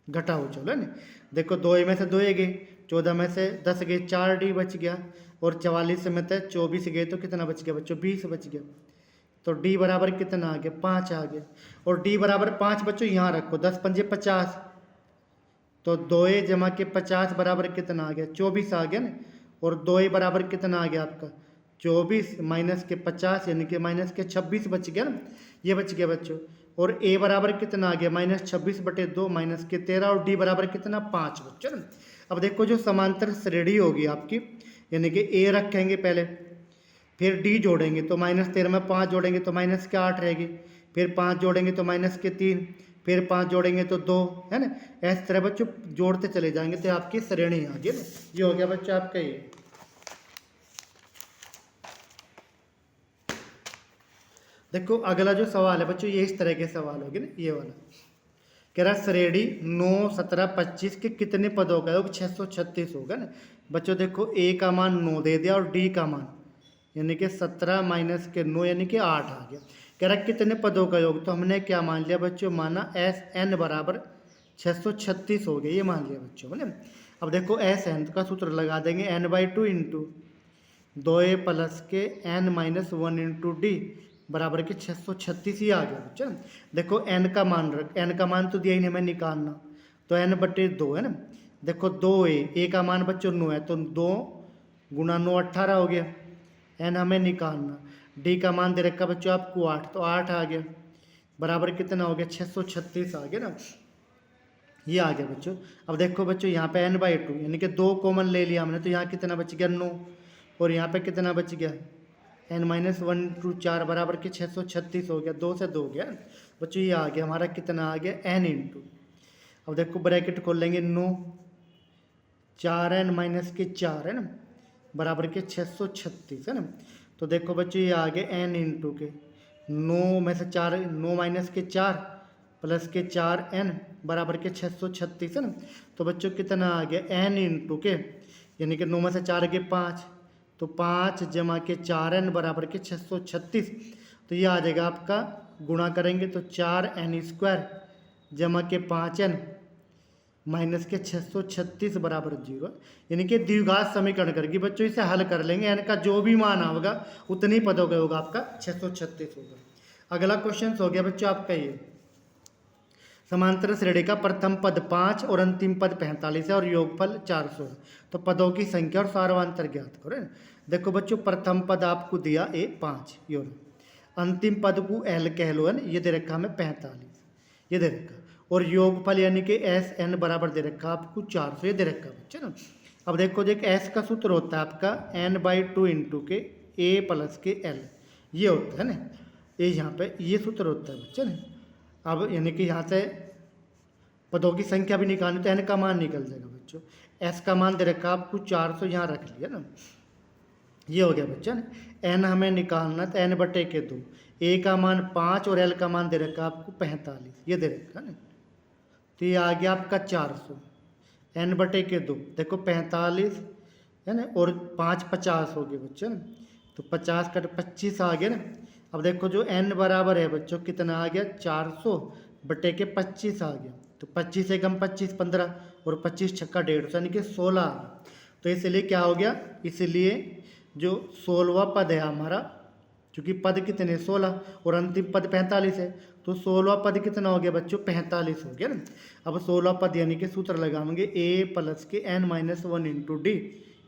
घटाओ चलो ना। देखो 2 में से 2 गए, 14 में से 10 गए, 4 डी बच गया, और 44 में से 24 गए तो कितना बच गया बच्चों 20 बच गया। तो डी बराबर कितना आ गया 5 आ गया, और डी बराबर 5 बच्चों यहाँ रखो, 10 पंजे 50, तो 2 जमा के 50 बराबर कितना आ गया 24 आ गया ना। और 2 बराबर कितना आ गया आपका 24 माइनस के 50 यानी कि माइनस के 26 बच गया ना, ये बच गया बच्चों। और ए बराबर कितना आ गया -26/2 माइनस के 13, और डी बराबर कितना 5 बच्चों ना। अब देखो जो समांतर श्रेणी होगी आपकी, यानी कि ए रखेंगे पहले, फिर डी जोड़ेंगे तो -13 में 5 जोड़ेंगे तो माइनस के 8 रहेगी, फिर 5 जोड़ेंगे तो माइनस के 3, फिर 5 जोड़ेंगे तो 2, है ना। इस तरह बच्चों जोड़ते चले जाएंगे तो आपकी श्रेणी आ गई ना। ये हो गया बच्चों आपका ये। देखो अगला जो सवाल है बच्चों, ये इस तरह के सवाल होंगे ना, ये वाला कह रहा श्रेणी 9 17 25 के कितने पदों का योग 636 होगा ना बच्चों। देखो ए का मान 9 दे दिया और डी का मान यानी कि 17 माइनस के 9 यानी कि 8 आ गया। कह रहा कितने पदों का योग, तो हमने क्या मान लिया बच्चों, माना एस एन बराबर 636 हो गया, ये मान लिया बच्चों बोले। अब देखो एस एन का सूत्र लगा देंगे n/2 इंटू 2a प्लस के n-1 इंटू डी बराबर के 636 ही आ गया बच्चा। देखो n का मान n का मान तो दिया ही नहीं हमें निकालना, तो n/2 है ना। देखो 2a का मान बच्चों 9 है, तो 2 गुना 9 18 हो गया, n हमें निकालना। d का मान दे रखा बच्चों आपको 8, तो 8 आ गया, बराबर कितना हो गया 636 आ गया ना, ये आ गया बच्चों। अब देखो बच्चों यहाँ पे n/2 यानी कि 2 कॉमन ले लिया हमने, तो यहाँ कितना बच गया 9, और यहाँ पे कितना बच गया n-1 इंटू 4 बराबर के 636 हो गया, 2 से 2 गया बच्चों, ये आ गया हमारा कितना आ गया n इंटू। अब देखो ब्रैकेट खोल लेंगे 9 4n माइनस के 4 है ना बराबर के 636 है ना। तो देखो बच्चों ये आ गया n इंटू के 9 में से 4 9 माइनस के 4 प्लस के 4n बराबर के 636 है ना। तो बच्चों कितना आ गया n इंटू के यानी कि 9 में से 4 के 5, तो 5 जमा के 4n बराबर के 636, तो ये आ जाएगा आपका गुणा करेंगे तो 4n² जमा के 5n माइनस के 636 बराबर 0, यानी कि द्विघात समीकरण करके बच्चों इसे हल कर लेंगे, n का जो भी मान होगा उतनी पदों का होगा आपका 636 होगा। अगला क्वेश्चन हो गया बच्चों आपका ये, समांतर श्रेणी का प्रथम पद 5 और अंतिम पद 45 है और योगफल 400 है, तो पदों की संख्या और सार्वंतर ज्ञात करो। देखो बच्चों प्रथम पद आपको दिया ए 5, यो अंतिम पद को एल कह लो है ना, ये दे रखा हमें 45, ये दे रखा, और योगफल यानी कि एस एन बराबर दे रखा आपको 400, ये दे रखा बच्चे ना। अब देखो देख एस का सूत्र होता है आपका n/2 इंटू के ए प्लस के एल, ये होता है ना, ये यहाँ पे ये सूत्र होता है बच्चे ना। अब यानी कि यहाँ से पदों की संख्या भी निकालनी तो n का मान निकल जाएगा बच्चों। s का मान दे रखा आपको 400, यहाँ रख लिया ना, ये हो गया बच्चा ना। n हमें निकालना तो n/2, a का मान 5 और l का मान दे रखा आपको 45, ये दे रखा ना, तो ये आ गया आपका 400 n/2। देखो 45 है ना, और 5 50 हो गए बच्चों ना, तो 50 का 25 आ गया ना। अब देखो जो n बराबर है बच्चों कितना आ गया 400/25 आ गया, तो 25 से कम 25 15, और 25 छक्का 150 यानी कि 16 आ गया। तो इसलिए क्या हो गया, इसलिए जो 16वां पद है हमारा, क्योंकि पद कितने 16 और अंतिम पद 45 है, तो 16वां पद कितना हो गया बच्चों 45 हो गया ना। अब 16वां पद यानी कि सूत्र लगाएंगे a प्लस के n-1 इंटू डी,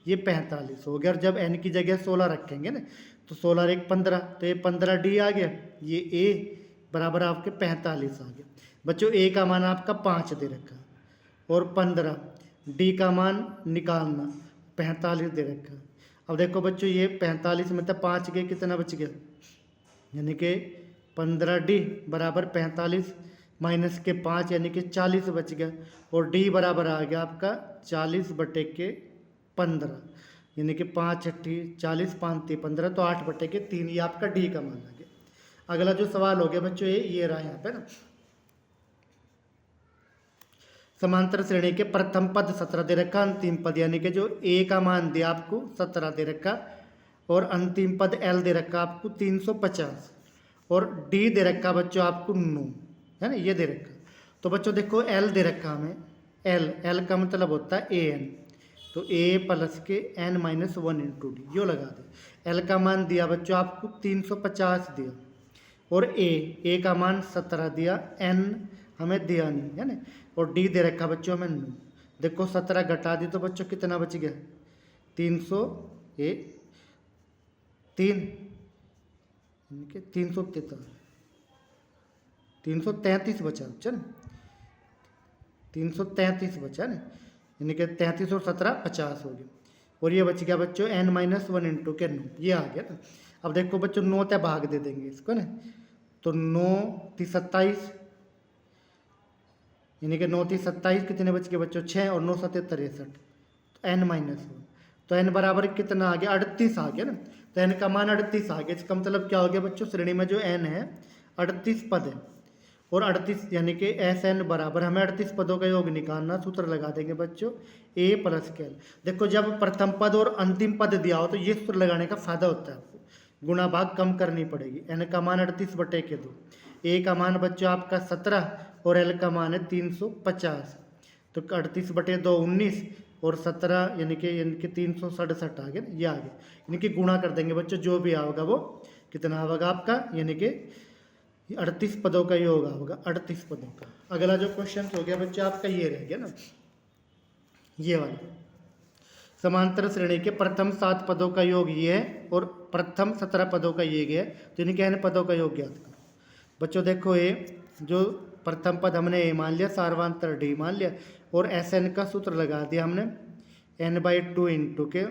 ये 45 हो गया, और जब n की जगह 16 रखेंगे ना तो 16 और 1 15, तो ये 15 डी आ गया, ये a बराबर आपके 45 आ गया बच्चों। a का मान आपका 5 दे रखा, और 15 डी का मान निकालना 45 दे रखा। अब देखो बच्चों ये 45 में तो 5 के कितना बच गया, यानी कि 15d बराबर 45 माइनस के 5 यानी कि 40 बच गया, और d बराबर आ गया आपका 40/5 15, यानी कि 5 अट्ठी 40, 5 × 15, तो 8/3, ये आपका डी का मान आ गया। अगला जो सवाल हो गया बच्चों ये रहा यहाँ पे ना, समांतर श्रेणी के प्रथम पद 17 दे रखा, अंतिम पद यानी कि जो ए का मान दिया आपको 17 दे रखा, और अंतिम पद एल दे रखा आपको 350, और डी दे रखा बच्चों आपको 9, है ना, ये दे रखा। तो बच्चों देखो एल दे रखा हमें, एल का मतलब होता है ए एन, तो ए प्लस के एन माइनस 1 × डी, यो लगा दे। एल का मान दिया बच्चों आपको 350 दिया, और ए का मान 17 दिया, एन हमें दिया नहीं, है ना, और डी दे रखा बच्चों हमें 9। देखो 17 घटा दी तो बच्चों कितना बच गया, 333 बचा बच्चा ना, 333 बचा ना, यानी कि 33 और 17 50 हो गया, और ये बच गया बच्चों n - 1 × के 9, ये आ गया ना। अब देखो बच्चों 9 तय भाग दे देंगे इसको ना, तो 9 × 27, यानी कि 9 × 27 कितने बच गए बच्चों 6, और 9 × 7 = 63, तो n - 1, तो n बराबर कितना आ गया 38 आ गया ना, तो n का मान 38 आ गया। इसका मतलब क्या हो गया बच्चों, श्रेणी में जो n है 38 पद है, और 38 यानी कि SN बराबर हमें 38 पदों का योग निकालना, सूत्र लगा देंगे बच्चों A + L। देखो जब प्रथम पद और अंतिम पद दिया हो तो ये सूत्र लगाने का फायदा होता है, आपको गुणा भाग कम करनी पड़ेगी। n का मान 38/2, A का मान बच्चों आपका 17, और L का मान है 350, तो 38/2 19, और 17 यानी कि 367 आ गया, ये आ गया, यानी कि गुणा कर देंगे बच्चों, जो भी आएगा वो कितना आएगा आपका, यानी कि 38 पदों का योग होगा, 38 पदों का। अगला जो क्वेश्चन हो गया बच्चों आपका ये रह गया ना, ये वाला, समांतर श्रेणी के प्रथम 7 पदों का योग ये है, और प्रथम 17 पदों का ये है, तो यानी कि n पदों का योग ज्ञात करो। बच्चों देखो ये जो प्रथम पद हमने ए मान लिया, सार्वंतर डी मान लिया, और SN का सूत्र लगा दिया हमने n/2 × के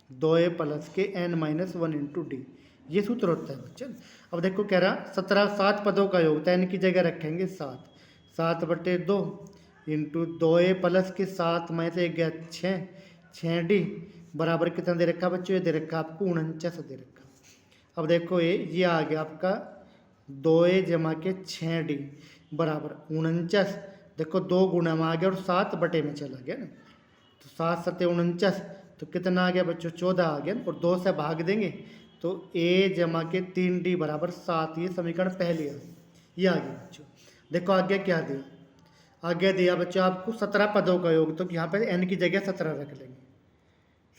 2a + के n - 1 × डी, ये सूत्र होता है बच्चों। अब देखो कह रहा 7 पदों का योग, तो n की जगह रखेंगे 7/2 × 2a + के 7 में से 1 गया 6d बराबर कितना दे रखा बच्चों, ये दे रखा आपको 49 दे रखा। अब देखो ये आ गया आपका 2a = 6d बराबर 49, देखो 2 गुना में आ गया, और 7 बटे में चला गया ना, तो 7 × 7 = 49, तो कितना आ गया बच्चों 14 आ गया, और 2 से भाग देंगे तो a = 3d बराबर 7, ये समीकरण पहली आ गई, ये आ गया बच्चों। देखो आगे क्या दिया, आगे दिया बच्चों आपको 17 पदों का योग, तो यहाँ पे n की जगह 17 रख लेंगे,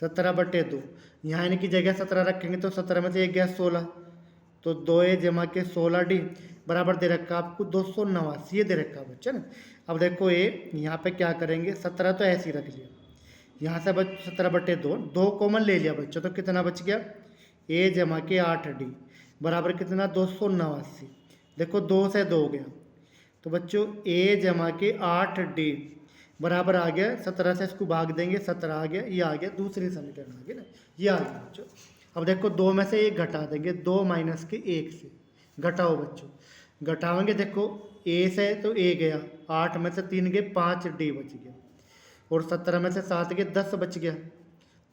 17/2, यहाँ n की जगह 17 रखेंगे, तो 17 में से 1 गया 16, तो 2a = 16d बराबर दे रखा आपको 289, ये दे रखा बच्चा ना। अब देखो यहाँ पे क्या करेंगे, 17 तो ऐसे ही रख लिया, यहाँ से बच्चों 17/2, 2 कॉमन ले लिया बच्चों, तो कितना बच गया a = 8d बराबर कितना 289, देखो 2 से 2 गया, तो बच्चों a = 8d बराबर आ गया 17 से इसको भाग देंगे 17 आ गया, ये आ गया दूसरी समीकरण आ गया ना, ये आ गया बच्चों। अब देखो 2 में से 1 घटा देंगे, 2 - के 1 से घटाओ बच्चों, घटाओगे देखो a से तो a गया, 8 में से 3 गए 5d बच गया, और 17 में से 7 गए 10 बच गया,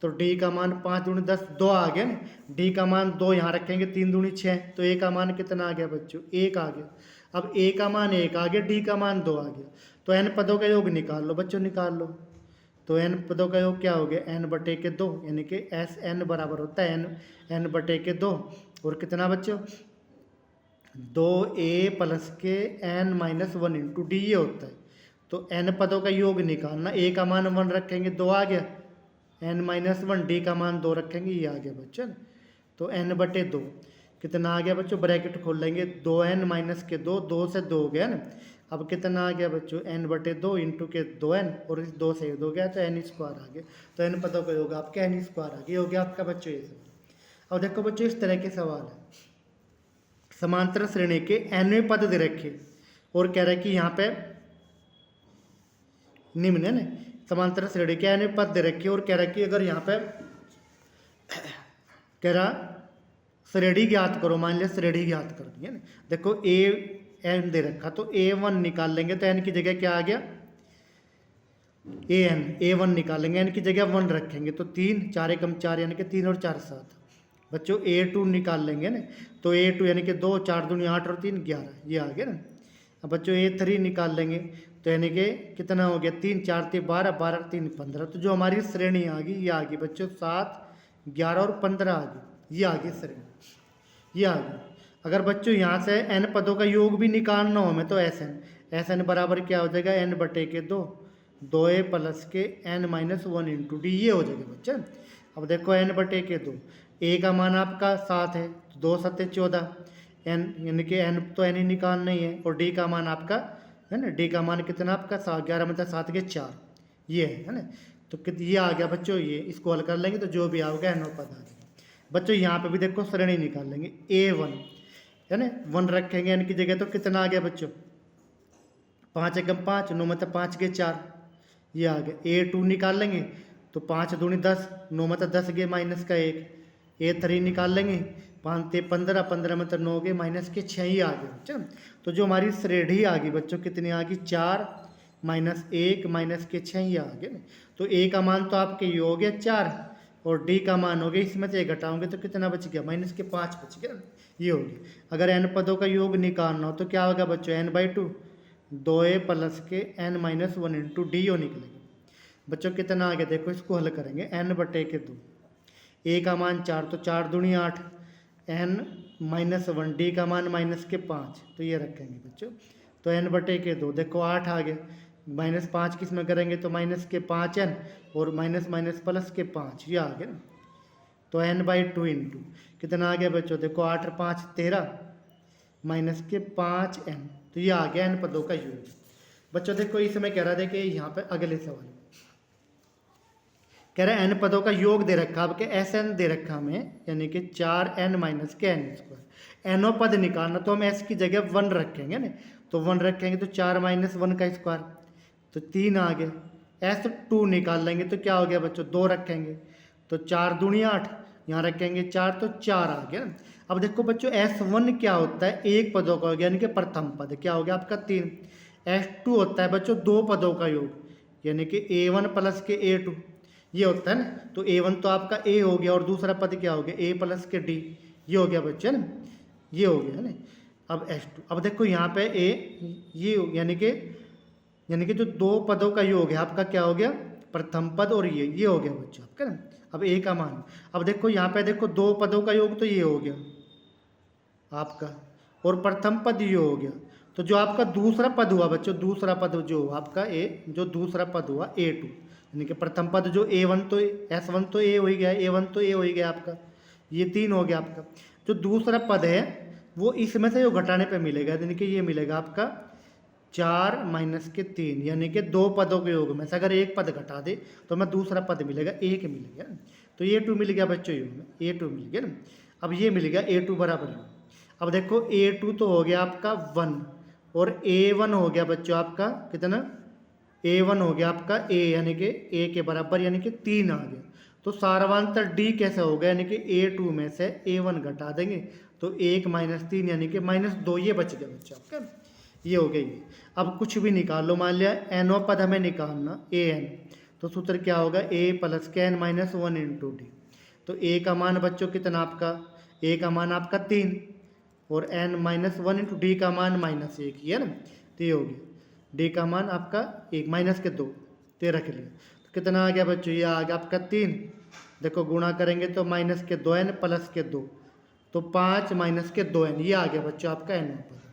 तो d का मान 5 × 10 2 आ गया ना, d का मान 2 यहाँ रखेंगे, 3 × 6, तो a का मान कितना आ गया बच्चों 1 आ गया। अब a का मान 1 आ गया, d का मान 2 आ गया, तो n पदों का योग निकाल लो बच्चों, निकाल लो, तो n पदों का योग क्या हो गया n/2, यानी कि SN बराबर होता है n/2, और कितना बच्चों 2a + के n - 1 × d ये होता है। तो n पदों का योग निकालना, a का मान 1 रखेंगे 2 आ गया, n - 1, d का मान 2 रखेंगे, ये आ गया बच्चों। तो n/2 कितना आ गया बच्चों, ब्रैकेट खोल लेंगे, 2n - के 2, 2 से 2 गया ना, अब कितना आ गया बच्चों n/2 × के 2n, और इस 2 से 2 गया तो n² आ गया, तो n पदों का योग आपके n² आ गया, हो गया आपका बच्चों ये सवाल। अब देखो बच्चों इस तरह के सवाल है, समांतर श्रेणी के nवें पद दे रखे, और कह रहा है कि यहाँ पे निम्न है ना, समांतर श्रेणी के nवें पद दे रखे, और कह रहा है कि अगर यहाँ पे कह रहा श्रेणी ज्ञात करो, मान लिया श्रेणी ज्ञात कर दी है ना, देखो a n दे रखा, तो a1 निकाल लेंगे, तो n की जगह क्या आ गया A1 निकालेंगे, एन की जगह 1 रखेंगे तो 3, 4 एकम 4 यानी कि 3 और 4 7। बच्चों A2 निकाल लेंगे ना, तो A2 यानी कि 2, 4 दूनी 8 और 3 11, ये आ गया ना। अब बच्चों A3 निकाल लेंगे तो यानी कि कितना हो गया, 3 4 3 12, 12 3 15। तो जो हमारी श्रेणी आ गई ये आ गई बच्चों 7, 11 और 15 आ गई, ये आ गई श्रेणी, ये आ गई। अगर बच्चों यहाँ से n पदों का योग भी निकालना हो हमें तो Sn बराबर क्या हो जाएगा, n बटे के 2, 2a प्लस के n माइनस 1 इंटू डी, ये हो जाएगा बच्चा। अब देखो n बटे के 2, a का मान आपका 7 है, 2 7 14, n यानी कि n तो n ही निकालना ही है, और d का मान आपका है ना, d का मान कितना आपका 7, 11 मतलब 7 के 4, ये है ना। तो ये आ गया बच्चों, ये इसको हल कर लेंगे तो जो भी आओगे n पद आ जाएगा। बच्चों यहाँ पे भी देखो श्रेणी निकाल लेंगे, A1 है ना, 1 रखेंगे n की जगह तो कितना आ गया बच्चों, 5 एकम 5, 9 मतलब 5 के 4, ये आ गया। A2 निकाल लेंगे तो 5 दूनी 10, 9 मतलब 10 के माइनस का 1। A3 निकाल लेंगे, 5 ते 15, 15 मतलब 9 के माइनस के 6, ही आ गया बच्चा। तो जो हमारी श्रेणी आ गई बच्चों कितनी आ गई, 4 माइनस 1 माइनस के 6, ही आ गया ना। तो A का मान तो आपके ये हो गया 4, और D का मान हो गया, इसमें से घटाओगे तो कितना बच गया, माइनस के 5 बच गया, ये हो गया। अगर n पदों का योग निकालना हो तो क्या होगा बच्चों, n/2, 2a प्लस के n माइनस 1 इंटू डी हो निकलेगा। बच्चों कितना आ गया देखो, इसको हल करेंगे, n बटे के 2, a का मान 4 तो 4 दूनी 8, n माइनस 1, डी का मान माइनस के 5, तो ये रखेंगे बच्चों। तो n बटे के 2 देखो 8 आ गया, माइनस 5 किस में करेंगे तो माइनस के 5n, और माइनस माइनस प्लस के 5, ये आ गया ना। तो n/2 इंटू कितना आ गया बच्चों, देखो 8 और 5 13, माइनस के 5n, तो ये आ गया n पदों का योग। बच्चों देखो इसमें कह रहा था कि यहाँ पे अगले सवाल कह रहा है n पदों का योग दे रखा, आपके Sn दे रखा हमें, यानी कि 4n माइनस के n स्क्वायर। nों पद निकालना तो हम s की जगह 1 रखेंगे ना, तो 1 रखेंगे तो 4 माइनस 1 का स्क्वायर, तो 3 आ गया। S2 निकाल लेंगे तो क्या हो गया बच्चों, 2 रखेंगे तो 4 दूनी 8, यहाँ रखेंगे 4 तो 4 आ गया ना। अब देखो बच्चों S1 क्या होता है, एक पदों का हो गया, यानी कि प्रथम पद क्या हो गया आपका 3। S2 होता है बच्चों 2 पदों का योग, यानी कि A1 प्लस के A2, ये होता है ना। तो A1 तो आपका A हो गया, और दूसरा पद क्या हो गया, A प्लस के D, ये हो गया बच्चे ना, ये हो गया है ना। अब S2, अब देखो यहाँ पे A, ये यानी कि जो 2 पदों का योग है आपका क्या हो गया, प्रथम पद, और ये हो गया बच्चों आपका ना। अब A का मान, अब देखो यहाँ पे देखो 2 पदों का योग तो ये हो गया आपका, और प्रथम पद ये हो गया। तो जो आपका दूसरा पद हुआ बच्चों, दूसरा पद जो आपका जो दूसरा पद हुआ A2, यानी कि प्रथम पद जो A1 तो S1 तो A हो ही गया, A1 तो A हो ही गया आपका, ये 3 हो गया आपका। जो दूसरा पद है वो इसमें से जो घटाने पे मिलेगा, यानी कि ये मिलेगा आपका 4 माइनस के 3, यानी कि 2 पदों के योग में से अगर एक पद घटा दे तो हमें दूसरा पद मिलेगा, 1 मिलेगा। तो A2 मिल गया बच्चों योग में, A2 मिल गया ना। अब ये मिल गया A2 बराबर। अब देखो A2 तो हो गया आपका 1, और A1 हो गया बच्चों आपका कितना, A1 हो गया आपका A, यानी कि A के बराबर, यानी कि 3 आ गया। तो सारवांतर D कैसे हो गया, यानी कि A2 में से A1 घटा देंगे तो 1 माइनस 3, यानी कि -2, ये बच गया बच्चों आपका, ये हो गई। अब कुछ भी निकाल लो, मान लिया nवां पद हमें निकालना an, तो सूत्र क्या होगा, A प्लस के n माइनस 1 इंटू डी। तो A का मान बच्चों कितना आपका, A का मान आपका 3, और n माइनस 1 इंटू डी का मान -1, ये है ना। तो ये हो गया, डी का मान आपका 1 माइनस के 2, तो रख लिया। तो कितना आ गया बच्चों, ये आ गया आपका 3, देखो गुणा करेंगे तो माइनस के 2n प्लस के 2, तो 5 माइनस के 2n, ये आ गया बच्चों आपका n पर।